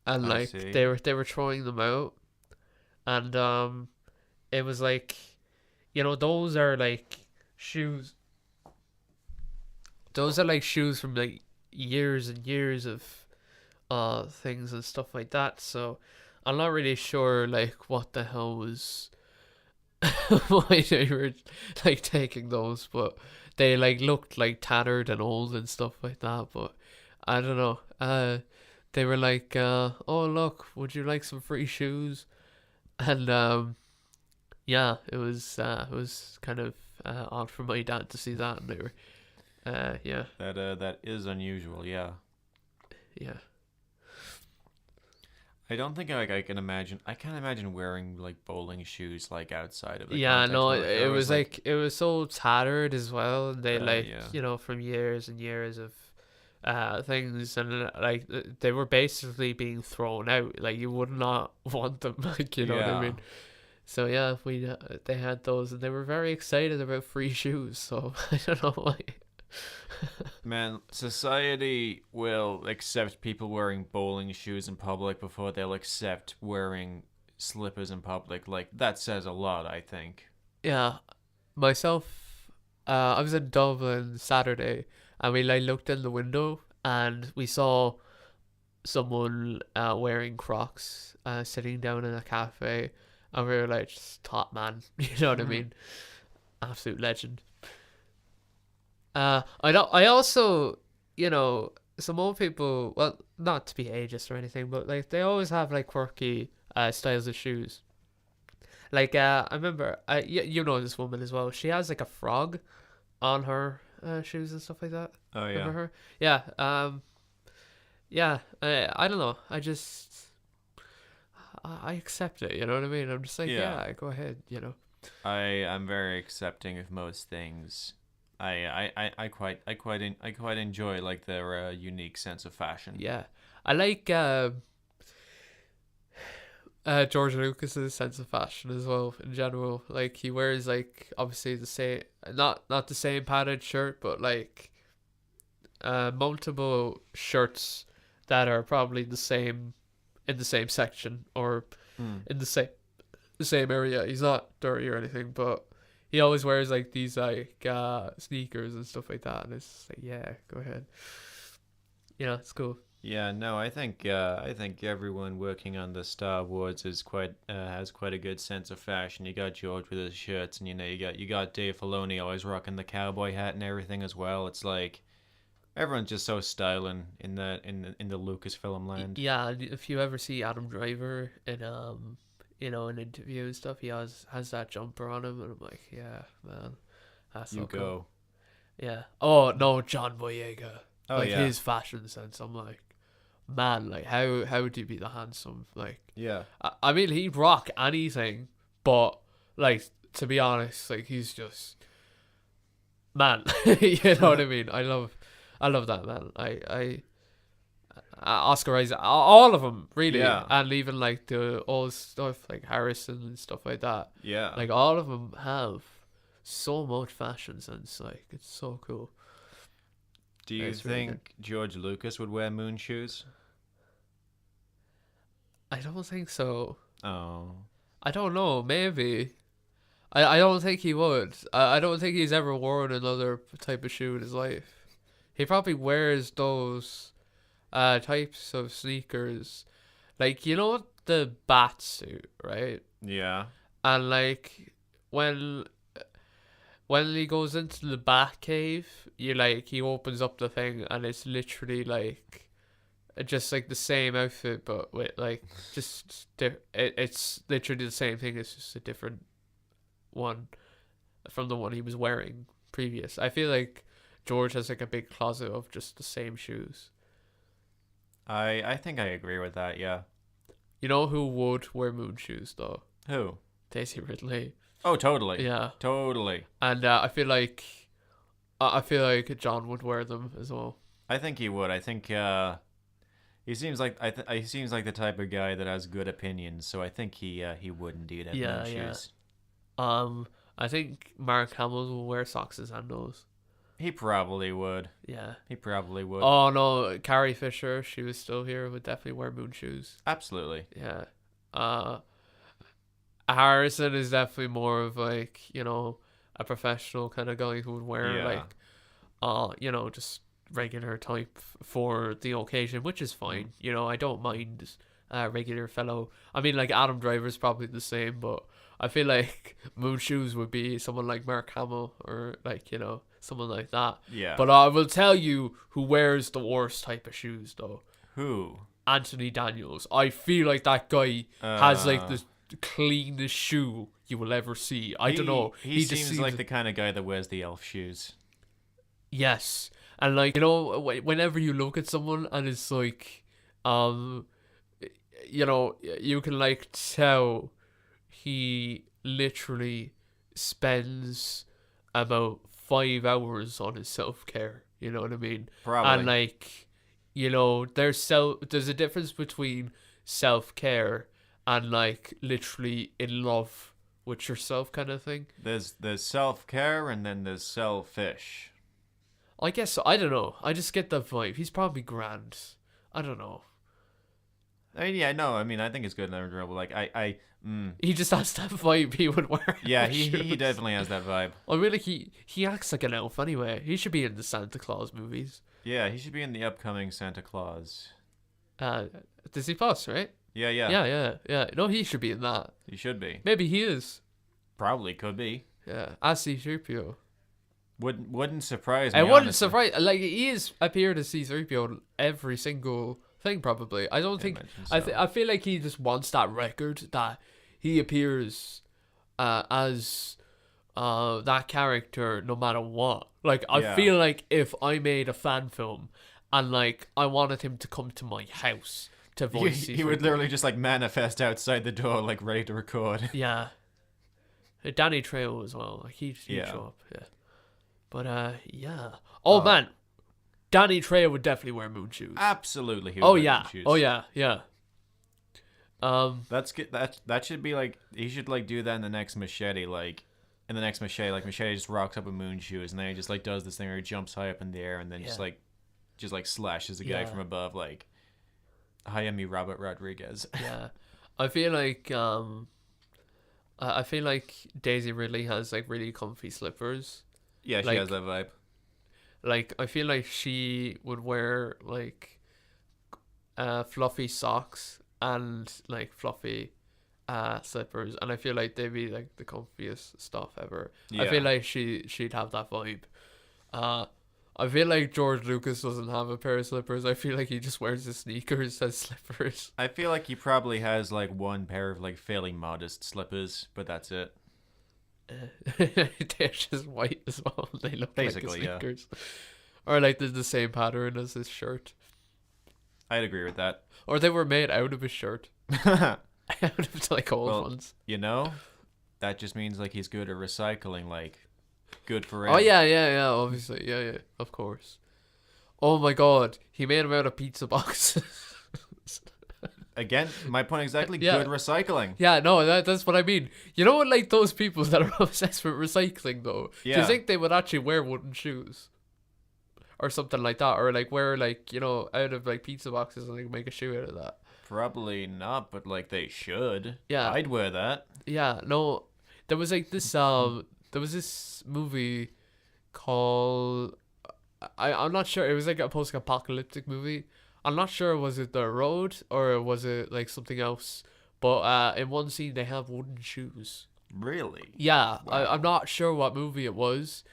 and I like see. they were throwing them out, and it was like, those are like shoes. Those are like shoes from like years and years of things and stuff like that. So I'm not really sure like what the hell was why they were like taking those, but they like looked like tattered and old and stuff like that. But I don't know. they were like, "Oh look, would you like some free shoes?" And yeah, it was kind of odd for my dad to see that, and they were, yeah, That is unusual. Yeah. yeah, I don't think I can imagine. I can't imagine wearing like bowling shoes like outside of the yeah. context. No, But it they're always was like, like it was so tattered as well. They yeah, from years and years of things, and like they were basically being thrown out. Like you would not want them. Like you know what I yeah. mean. So yeah, we they had those, and they were very excited about free shoes. So I don't know why. Man, society will accept people wearing bowling shoes in public before they'll accept wearing slippers in public. Like that says a lot, I think. Yeah, myself, I was in Dublin Saturday, and we like looked in the window, and we saw someone wearing Crocs, sitting down in a cafe, and we were like, just top man, you know what I mean? Absolute legend. I don't. I also, some old people. Well, not to be ageist or anything, but like they always have like quirky styles of shoes. Like I remember, you know this woman as well. She has like a frog on her shoes and stuff like that. Oh Remember yeah. her? Yeah. Yeah. I don't know. I accept it. You know what I mean? I'm just like, Yeah. yeah, go ahead. You know. I'm very accepting of most things. I quite enjoy like their unique sense of fashion. Yeah. I like George Lucas's sense of fashion as well in general. Like he wears like obviously the same, not the same padded shirt, but like multiple shirts that are probably the same in the same section or Hmm. in the same area. He's not dirty or anything, but he always wears like these like sneakers and stuff like that, and it's just like yeah, go ahead. You know, it's cool. Yeah, no, I think everyone working on the Star Wars is quite has quite a good sense of fashion. You got George with his shirts, and you got Dave Filoni always rocking the cowboy hat and everything as well. It's like everyone's just so styling in the Lucasfilm land. Yeah, and if you ever see Adam Driver in in interview and stuff, he has that jumper on him, and I'm like, yeah, man, that's You so cool. go. Yeah. Oh no, John Boyega. Oh Like yeah, his fashion sense, I'm like, man, like how would you be the handsome? Like, yeah, I mean, he'd rock anything, but like to be honest, like he's just man. You know what I mean? I love that man. Oscar Isaac, all of them really, yeah, and even like the old stuff like Harrison and stuff like that. yeah. Like all of them have so much fashion sense. Like it's so cool. Do you It's really think George Lucas would wear moon shoes? I don't think so. Oh, I don't know. Maybe. I don't think he would. I don't think he's ever worn another type of shoe in his life. He probably wears those types of sneakers, like the bat suit, right? yeah, And like when when he goes into the bat cave, he opens up the thing and it's literally like just like the same outfit, but with like it's literally the same thing. It's just a different one from the one he was wearing previous. I feel like George has like a big closet of just the same shoes. I think I agree with that. Yeah. You know who would wear moon shoes though? Who? Daisy Ridley. Oh, totally, Yeah, totally. and I feel like John would wear them as well. I think he would. I think he seems like he seems like the type of guy that has good opinions. So I think he would indeed have Yeah, moon yeah. shoes. I think Mark Hamill will wear socks and sandals. He probably would. Yeah. He probably would. Oh no, Carrie Fisher, she was still here, would definitely wear moon shoes. Absolutely. Yeah. Harrison is definitely more of like, a professional kind of guy who would wear Yeah. just regular type for the occasion, which is fine. I don't mind regular fellow. I mean, like Adam Driver's probably the same, but I feel like moon shoes would be someone like Mark Hamill or like, someone like that. Yeah. But I will tell you who wears the worst type of shoes though. Who? Anthony Daniels. I feel like that guy has like the cleanest shoe you will ever see. I don't know. He just seems like the kind of guy that wears the elf shoes. Yes, and like whenever you look at someone and it's like, you can like tell he literally spends about 5 hours on his self-care. You know what I mean? Probably. And like, there's a difference between self-care and like literally in love with yourself kind of thing. There's self-care and then there's selfish. I guess so. I don't know. I just get that vibe. He's probably grand. I don't know. I mean, yeah, no. I mean, I think it's good in every like He just has that vibe he would wear. Yeah, he definitely has that vibe. I really he acts like an elf anyway. He should be in the Santa Claus movies. Yeah, he should be in the upcoming Santa Claus. Disney Plus, right? Yeah. Yeah. No, he should be in that. He should be. Maybe he is. Probably could be. Yeah, as C-3PO. Wouldn't surprise me. It wouldn't surprise. Like he is appeared as C-3PO in every single thing. Probably. I don't think. So. I feel like he just wants that record that he appears as that character no matter what. Like I feel like if I made a fan film and like I wanted him to come to my house to voice, he would literally just like manifest outside the door, like ready to record. Yeah. Danny Trejo as well. Like he'd show up. Yeah. But yeah. Oh man, Danny Trejo would definitely wear moon shoes. Absolutely, he would wear moon shoes. Oh yeah. That's good. That should be like he should like do that in the next Machete. Like in the next Machete, like Machete just rocks up with moon shoes, and then he just like does this thing where he jumps high up in the air and then just like slashes the guy from above. Like, hi, I'm me, Robert Rodriguez. Yeah, I feel like Daisy Ridley has like really comfy slippers. Yeah, she has that vibe. Like, I feel like she would wear like fluffy socks and like fluffy slippers, and I feel like they'd be like the comfiest stuff ever. Yeah. I feel like she'd have that vibe. I feel like George Lucas doesn't have a pair of slippers. I feel like he just wears his sneakers as slippers. I feel like he probably has like one pair of like fairly modest slippers, but that's it. They're just white as well. They look basically like sneakers. Or like the same pattern as his shirt. I'd agree with that. Or they were made out of his shirt. Out of like old ones. You know, that just means like he's good at recycling, like good for him. Oh yeah, obviously. Yeah, of course. Oh my god, he made him out of pizza boxes. Again, my point exactly. Good recycling. Yeah, no, that's what I mean. You know what, like those people that are obsessed with recycling, though. Yeah. Do you think they would actually wear wooden shoes, or something like that, or like wear like out of like pizza boxes and like make a shoe out of that? Probably not, but like they should. Yeah, I'd wear that. Yeah, no, there was like this there was this movie called I'm not sure. It was like a post-apocalyptic movie. I'm not sure, was it The Road or was it like something else? But in one scene they have wooden shoes. Really? Yeah. Wow. I'm not sure what movie it was,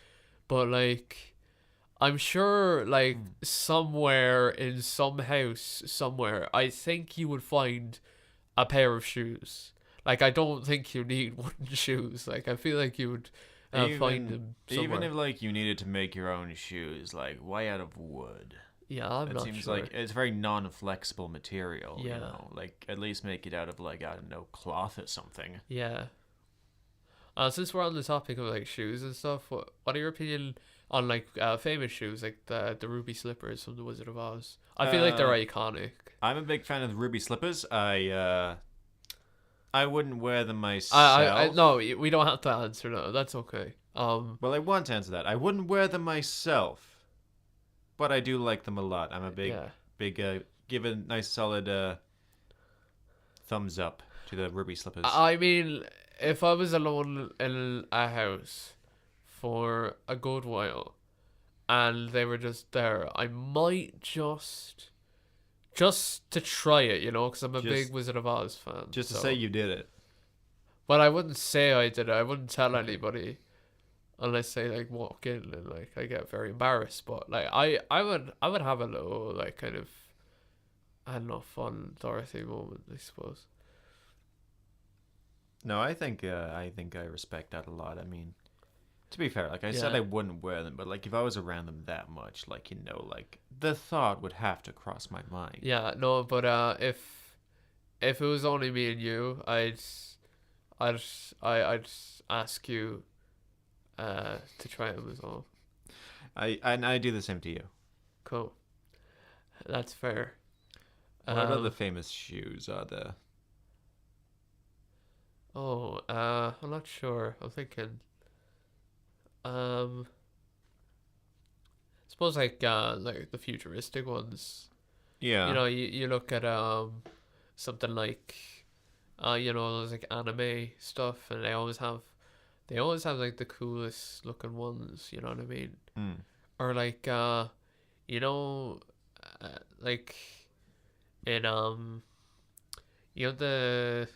but like I'm sure like somewhere in some house somewhere, I think you would find a pair of shoes. Like I don't think you need wooden shoes. Like I feel like you would find them somewhere. Even if like you needed to make your own shoes, like why out of wood? Yeah, I'm not sure. It seems like it's very non-flexible material. Yeah. You know? Like at least make it out of like, I don't know, cloth or something. Yeah. Since we're on the topic of like shoes and stuff, what are your opinion on like famous shoes like the ruby slippers from the Wizard of Oz? I feel like they're iconic. I'm a big fan of the ruby slippers. I wouldn't wear them myself. No, we don't have to answer that. That's okay. Well, I want to answer that. I wouldn't wear them myself. But I do like them a lot. I'm a big, give a nice solid thumbs up to the ruby slippers. I mean, if I was alone in a house for a good while and they were just there, I might just to try it, because I'm a big Wizard of Oz fan. Just to say you did it. But I wouldn't say I did it. I wouldn't tell anybody. Unless they like walk in and like I get very embarrassed, but like I would have a little like kind of I don't know, fun Dorothy moment, I suppose. No, I think I respect that a lot. I mean, to be fair, like I said, Yeah, I wouldn't wear them, but like if I was around them that much, like like the thought would have to cross my mind. yeah, no, but if it was only me and you, I'd I'd ask you to try them as well. I do the same to you. Cool, that's fair. What other Um, famous shoes are there? I'm not sure. I'm thinking. Um, suppose like the futuristic ones. You Yeah, know, you look at something like those like anime stuff, and they always have like the coolest looking ones. You know what I mean? mm. Or like you know, like in the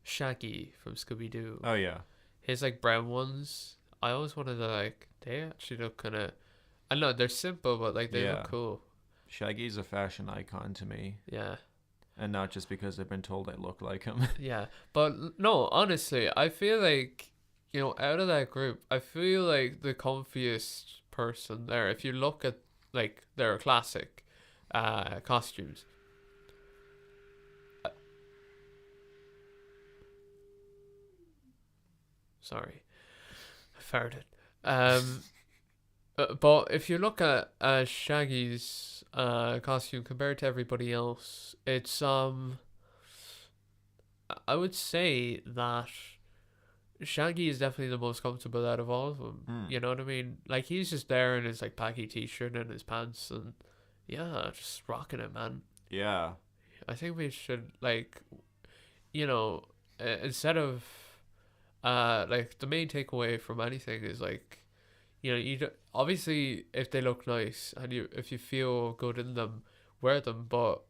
Shaggy from Scooby Doo. Oh yeah, His like brown ones. I always wanted to like. They actually look kind of. I know they're simple, but like they look yeah. cool. Shaggy's a fashion icon to me, Yeah. and not just because I've been told I look like him. Yeah, but no, honestly, I feel like, out of that group, I feel like the comfiest person there, if you look at like their classic costumes. Uh, Sorry, I farted. Um, but if you look at Shaggy's costume compared to everybody else, it's I would say that Shaggy is definitely the most comfortable out of all of them. mm. You know what I mean? Like he's just there in his like baggy t-shirt and his pants, and yeah, just rocking it, man. Yeah, I think we should like, you know, instead of like the main takeaway from anything is like, obviously if they look nice and if you feel good in them, wear them, but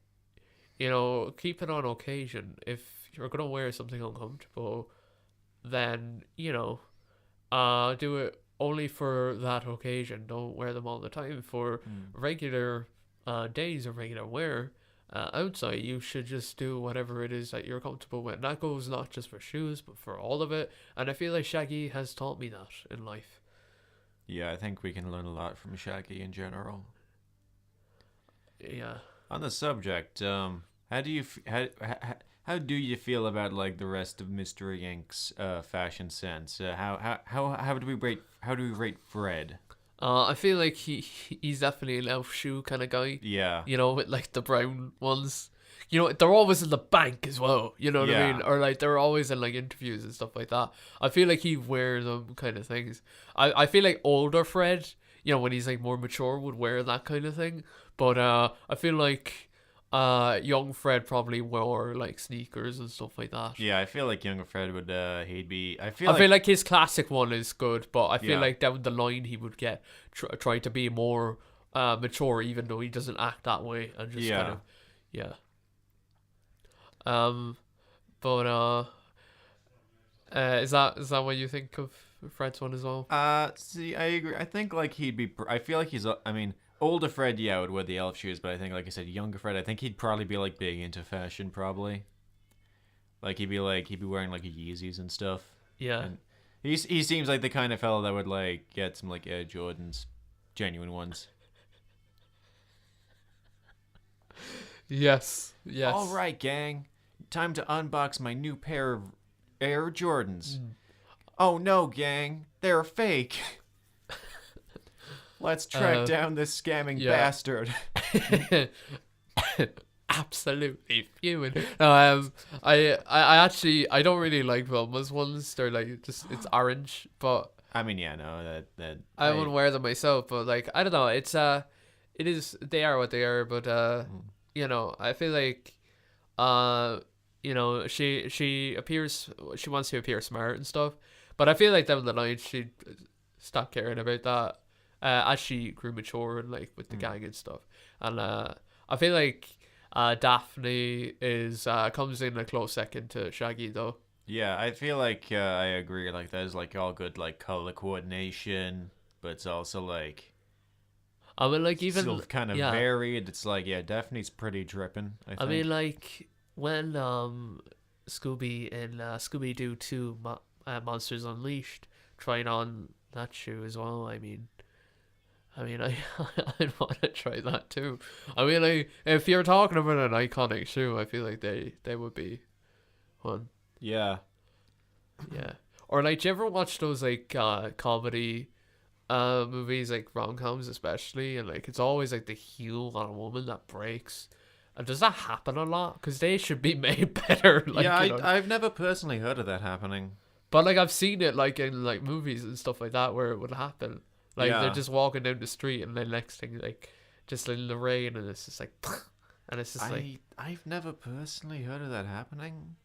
keep it on occasion. If you're gonna wear something uncomfortable, then do it only for that occasion. Don't wear them all the time. For mm. regular days of regular wear outside, you should just do whatever it is that you're comfortable with. And that goes not just for shoes, but for all of it. And I feel like Shaggy has taught me that in life. Yeah. I think we can learn a lot from Shaggy in general. Yeah. On the subject, how do you how do you feel about like the rest of Mystery Inc.'s fashion sense? How do we rate Fred? I feel like he's definitely an elf shoe kind of guy. Yeah, With like the brown ones. They're always in the bank as well. You know what I yeah, mean? Or like they're always in like interviews and stuff like that. I feel like he wear them kind of things. I feel like older Fred, when he's like more mature, would wear that kind of thing. But I feel like young Fred probably wore like sneakers and stuff like that. yeah. I feel like younger Fred would he'd be. I feel like his classic one is good, but I feel Yeah, like down the line he would get try to be more mature, even though he doesn't act that way, and just kind yeah. of yeah. Um, but is that what you think of Fred's one as well? See, I agree. I think like he'd be. I feel like he's. I mean, older Fred, yeah, would wear the elf shoes, but I think, like I said, younger Fred, I think he'd probably be like big into fashion, probably. Like he'd be wearing like Yeezys and stuff, Yeah. and he seems like the kind of fellow that would like get some like Air Jordans, genuine ones. Yes. Yes. All right, gang, time to unbox my new pair of Air Jordans. Mm. Oh no, gang, they're fake. Let's track down this scamming yeah. bastard. Absolutely fuming. No, I actually I don't really like Velma's ones. They're like it's orange, but I mean, yeah, no, that I wouldn't wear them myself. But like I don't know, it is they are what they are. But Mm. I feel like she wants to appear smart and stuff, but I feel like down the line she'd stop caring about that as she grew mature and like with the gang and stuff. And I feel like Daphne is comes in a close second to Shaggy though. Yeah, I feel like I agree. Like there's like all good like color coordination, but it's also like I mean, like Still even kind of yeah. varied. It's like, yeah, Daphne's pretty dripping, I I mean, think. like when Scooby in Scooby Doo 2 Monsters Unleashed tried on that shoe as well. I I'd want to try that too. I mean, like if you're talking about an iconic shoe, I feel like they would be one. Yeah. Yeah. Or like, do you ever watch those like comedy movies, like rom coms especially, and like it's always like the heel on a woman that breaks. And does that happen a lot? Because they should be made better, Yeah, like you know. I've never personally heard of that happening. But like I've seen it like in like movies and stuff like that where it would happen. Like they're Yeah. just walking down the street and then next thing like just in the rain and it's just like and it's just like I've never personally heard of that happening.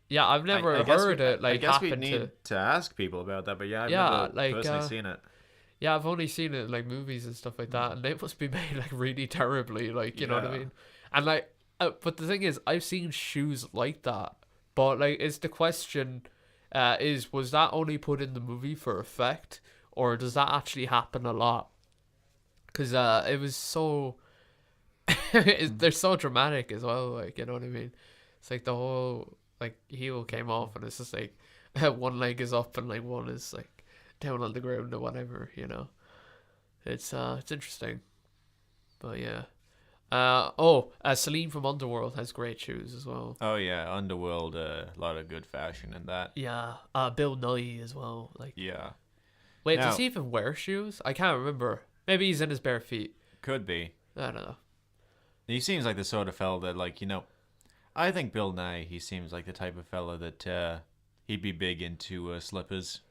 yeah, I've never heard it I like guess we happen need to to ask people about that, but yeah, I've yeah, never like personally seen it. yeah, I've only seen it in like movies and stuff like that, and they must be made like really terribly, like you know what I Yeah. mean. And like, but the thing is, I've seen shoes like that, but like, is the question, was that only put in the movie for effect, or does that actually happen a lot? Because it was so, they're so dramatic as well, like you know what I mean. It's like the whole like heel came off, and it's just like one leg is up and like one is like down on the ground or whatever, you know. It's interesting, but yeah. Celine from Underworld has great shoes as well. Oh yeah, Underworld, a lot of good fashion in that. Yeah, Bill Nye as well. Like, Yeah. wait, does Now, he even wear shoes? I can't remember. Maybe he's in his bare feet. could be. I don't know. He seems like the sort of fella that, like, I think Bill Nye, he seems like the type of fella that he'd be big into slippers.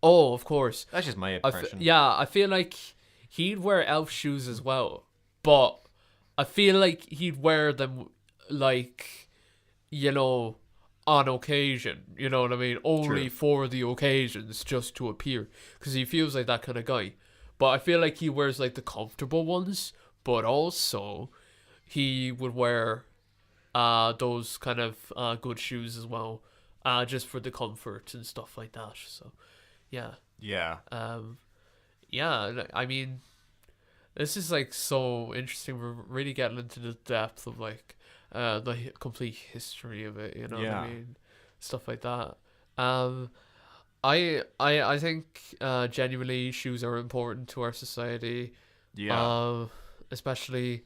Oh, of course. That's just my impression. Yeah, I feel like he'd wear elf shoes as well, but I feel like he'd wear them like, you know, on occasion. You know what I mean? Only True. for the occasions, just to appear, because he feels like that kind of guy. But I feel like he wears like the comfortable ones, but also he would wear those kind of good shoes as well, just for the comfort and stuff like that. So yeah. Yeah. Yeah, I mean, this is like so interesting. We're really getting into the depth of like the complete history of it, you know what Yeah. I mean? Stuff like that. I think genuinely shoes are important to our society. Yeah. Especially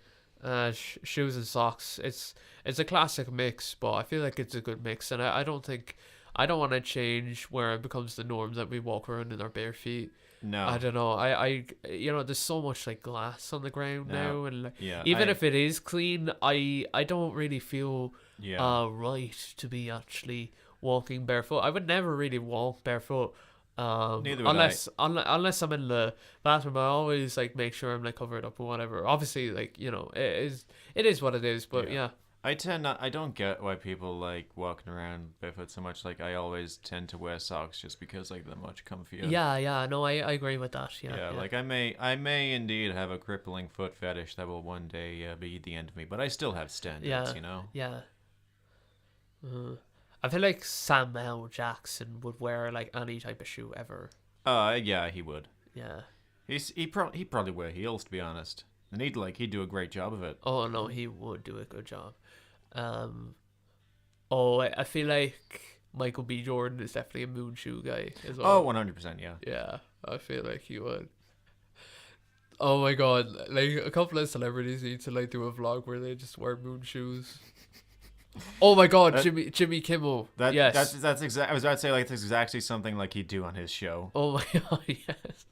shoes and socks. It's a classic mix, but I feel like it's a good mix, and I don't want to change where it becomes the norm that we walk around in our bare feet. No. I don't know. You know, there's so much like glass on the ground No. now, and like, Yeah. even if it is clean, I don't really feel Yeah. right to be actually walking barefoot. I would never really walk barefoot. Neither would Unless I'm in the bathroom, I always like make sure I'm like covered up or whatever. Obviously, like you know, it is what it is. But yeah, I don't get why people like walking around barefoot so much. Like, I always tend to wear socks just because, like, they're much comfier. yeah. No, I agree with that. Yeah. Like, I may indeed have a crippling foot fetish that will one day be the end of me, but I still have standards, Yeah. I feel like Samuel Jackson would wear like any type of shoe ever. Yeah, he would. Yeah. He'd probably wear heels, to be honest. And he'd do a great job of it. Oh no, he would do a good job. I feel like Michael B. Jordan is definitely a moon shoe guy as well. Oh, 100%, yeah. Yeah, I feel like he would. Oh my god, like a couple of celebrities need to like do a vlog where they just wear moon shoes. Oh my god, Jimmy Kimmel. Yes. That's exact. I was about to say, like, that's exactly something like he'd do on his show. Oh my god, yes.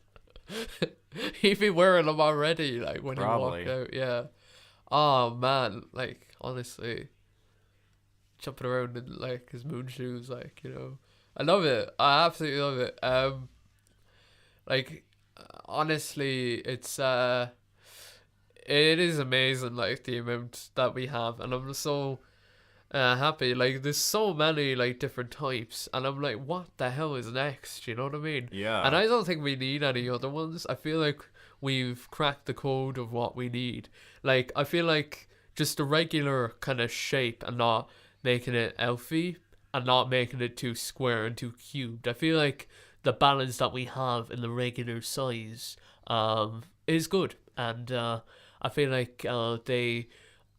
He'd be wearing them already, like when Probably. he walked out. Yeah. Oh man, like honestly, jumping around in like his moon shoes, like you know, I love it. I absolutely love it. Like honestly, it is amazing, like the amount that we have, and I'm so happy. Like there's so many like different types, and I'm like, what the hell is next? You know what I mean? Yeah. And I don't think we need any other ones. I feel like we've cracked the code of what we need. Like I feel like just a regular kind of shape and not making it elfy and not making it too square and too cubed. I feel like the balance that we have in the regular size is good, and I feel like they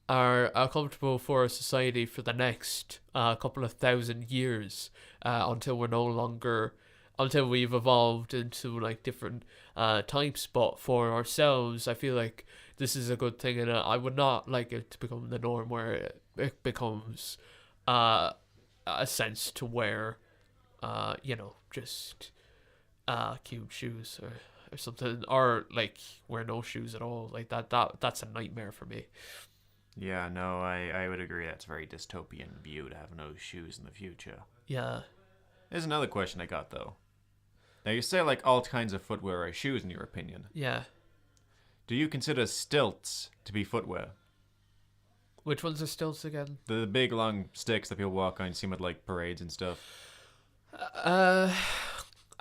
are comfortable for our society for the next couple of thousand years until we're no longer until we've evolved into like different types. But for ourselves, I feel like this is a good thing, and I would not like it to become the norm where it becomes a sense to wear just cute shoes or something, or like wear no shoes at all. Like that's a nightmare for me. Yeah, no, I would agree. That's a very dystopian view to have no shoes in the future. Yeah. There's another question I got, though. Now, you say like all kinds of footwear are shoes, in your opinion. Yeah. Do you consider stilts to be footwear? Which ones are stilts again? The big long sticks that people walk on, you see them at like parades and stuff. I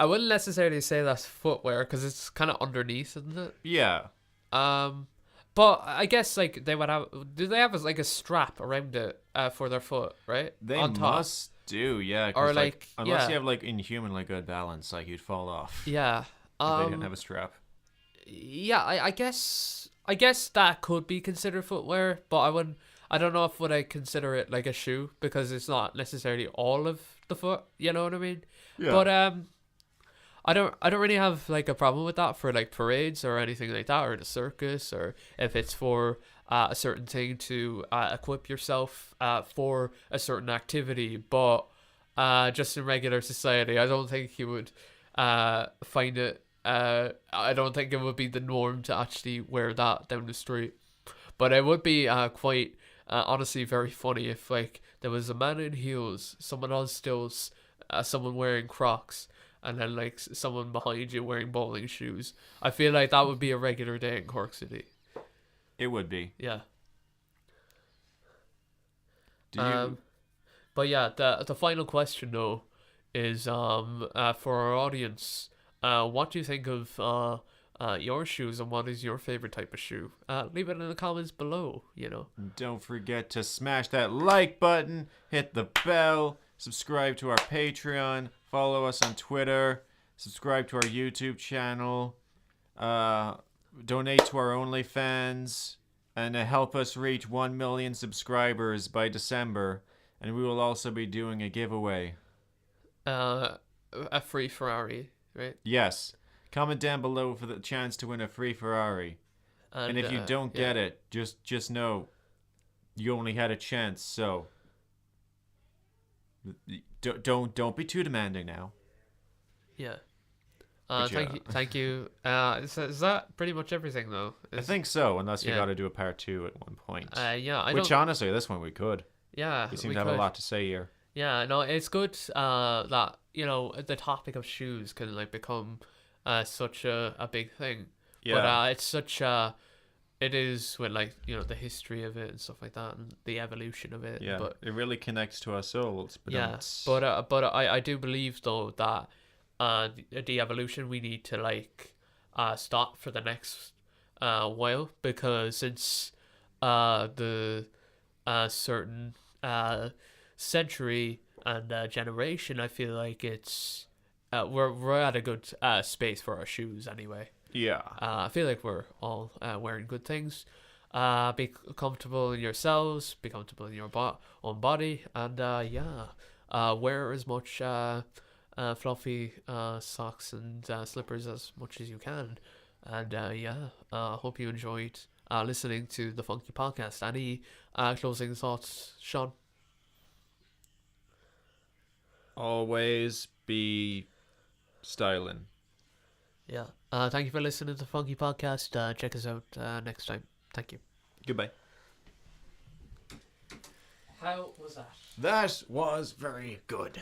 wouldn't necessarily say that's footwear because it's kind of underneath, isn't it? Yeah. But I guess like they would have. Do they have like a strap around it for their foot, right? They On top. must do, yeah. 'Cause, Or like unless yeah. you have like inhumanly good balance, like you'd fall off. Yeah. If they didn't have a strap. Yeah, I guess that could be considered footwear, but I don't know if would I consider it like a shoe because it's not necessarily all of the foot, you know what I mean? Yeah. But I don't really have like a problem with that for like parades or anything like that, or the circus, or if it's for a certain thing to equip yourself for a certain activity. But just in regular society, I don't think you would find it. I don't think it would be the norm to actually wear that down the street. But it would be quite honestly very funny if like there was a man in heels, someone on stilts, someone wearing Crocs, and then like someone behind you wearing bowling shoes. I feel like that would be a regular day in Cork City. It would be. Yeah. Do you... But yeah, the final question though is for our audience, what do you think of your shoes, and what is your favorite type of shoe? Leave it in the comments below, you know. Don't forget to smash that like button, hit the bell, subscribe to our Patreon, follow us on Twitter, subscribe to our YouTube channel, donate to our OnlyFans, and help us reach 1 million subscribers by December. And we will also be doing a giveaway. A free Ferrari, right? Yes. Comment down below for the chance to win a free Ferrari. And if you don't get it, just know you only had a chance. So don't be too demanding now. Yeah. Thank you. Is that pretty much everything though? I think so, unless we got to do a part 2 at one point. Which honestly, this one we could. Yeah, we seem to have a lot to say here. Yeah, no, it's good that the topic of shoes can like become such a big thing. Yeah. But it's such it is with like the history of it and stuff like that, and the evolution of it. Yeah, but it really connects to our souls. But I do believe though that the evolution we need to like stop for the next while, because since the certain century and generation, I feel like it's we're at a good space for our shoes anyway. Yeah. I feel like we're all wearing good things. Be comfortable in yourselves, be comfortable in your own body, and wear as much fluffy socks and slippers as much as you can. And hope you enjoyed listening to the Funky Podcast. Any closing thoughts, Sean? Always be styling. Yeah. Thank you for listening to the Funky Podcast. Check us out next time. Thank you. Goodbye. How was that? That was very good.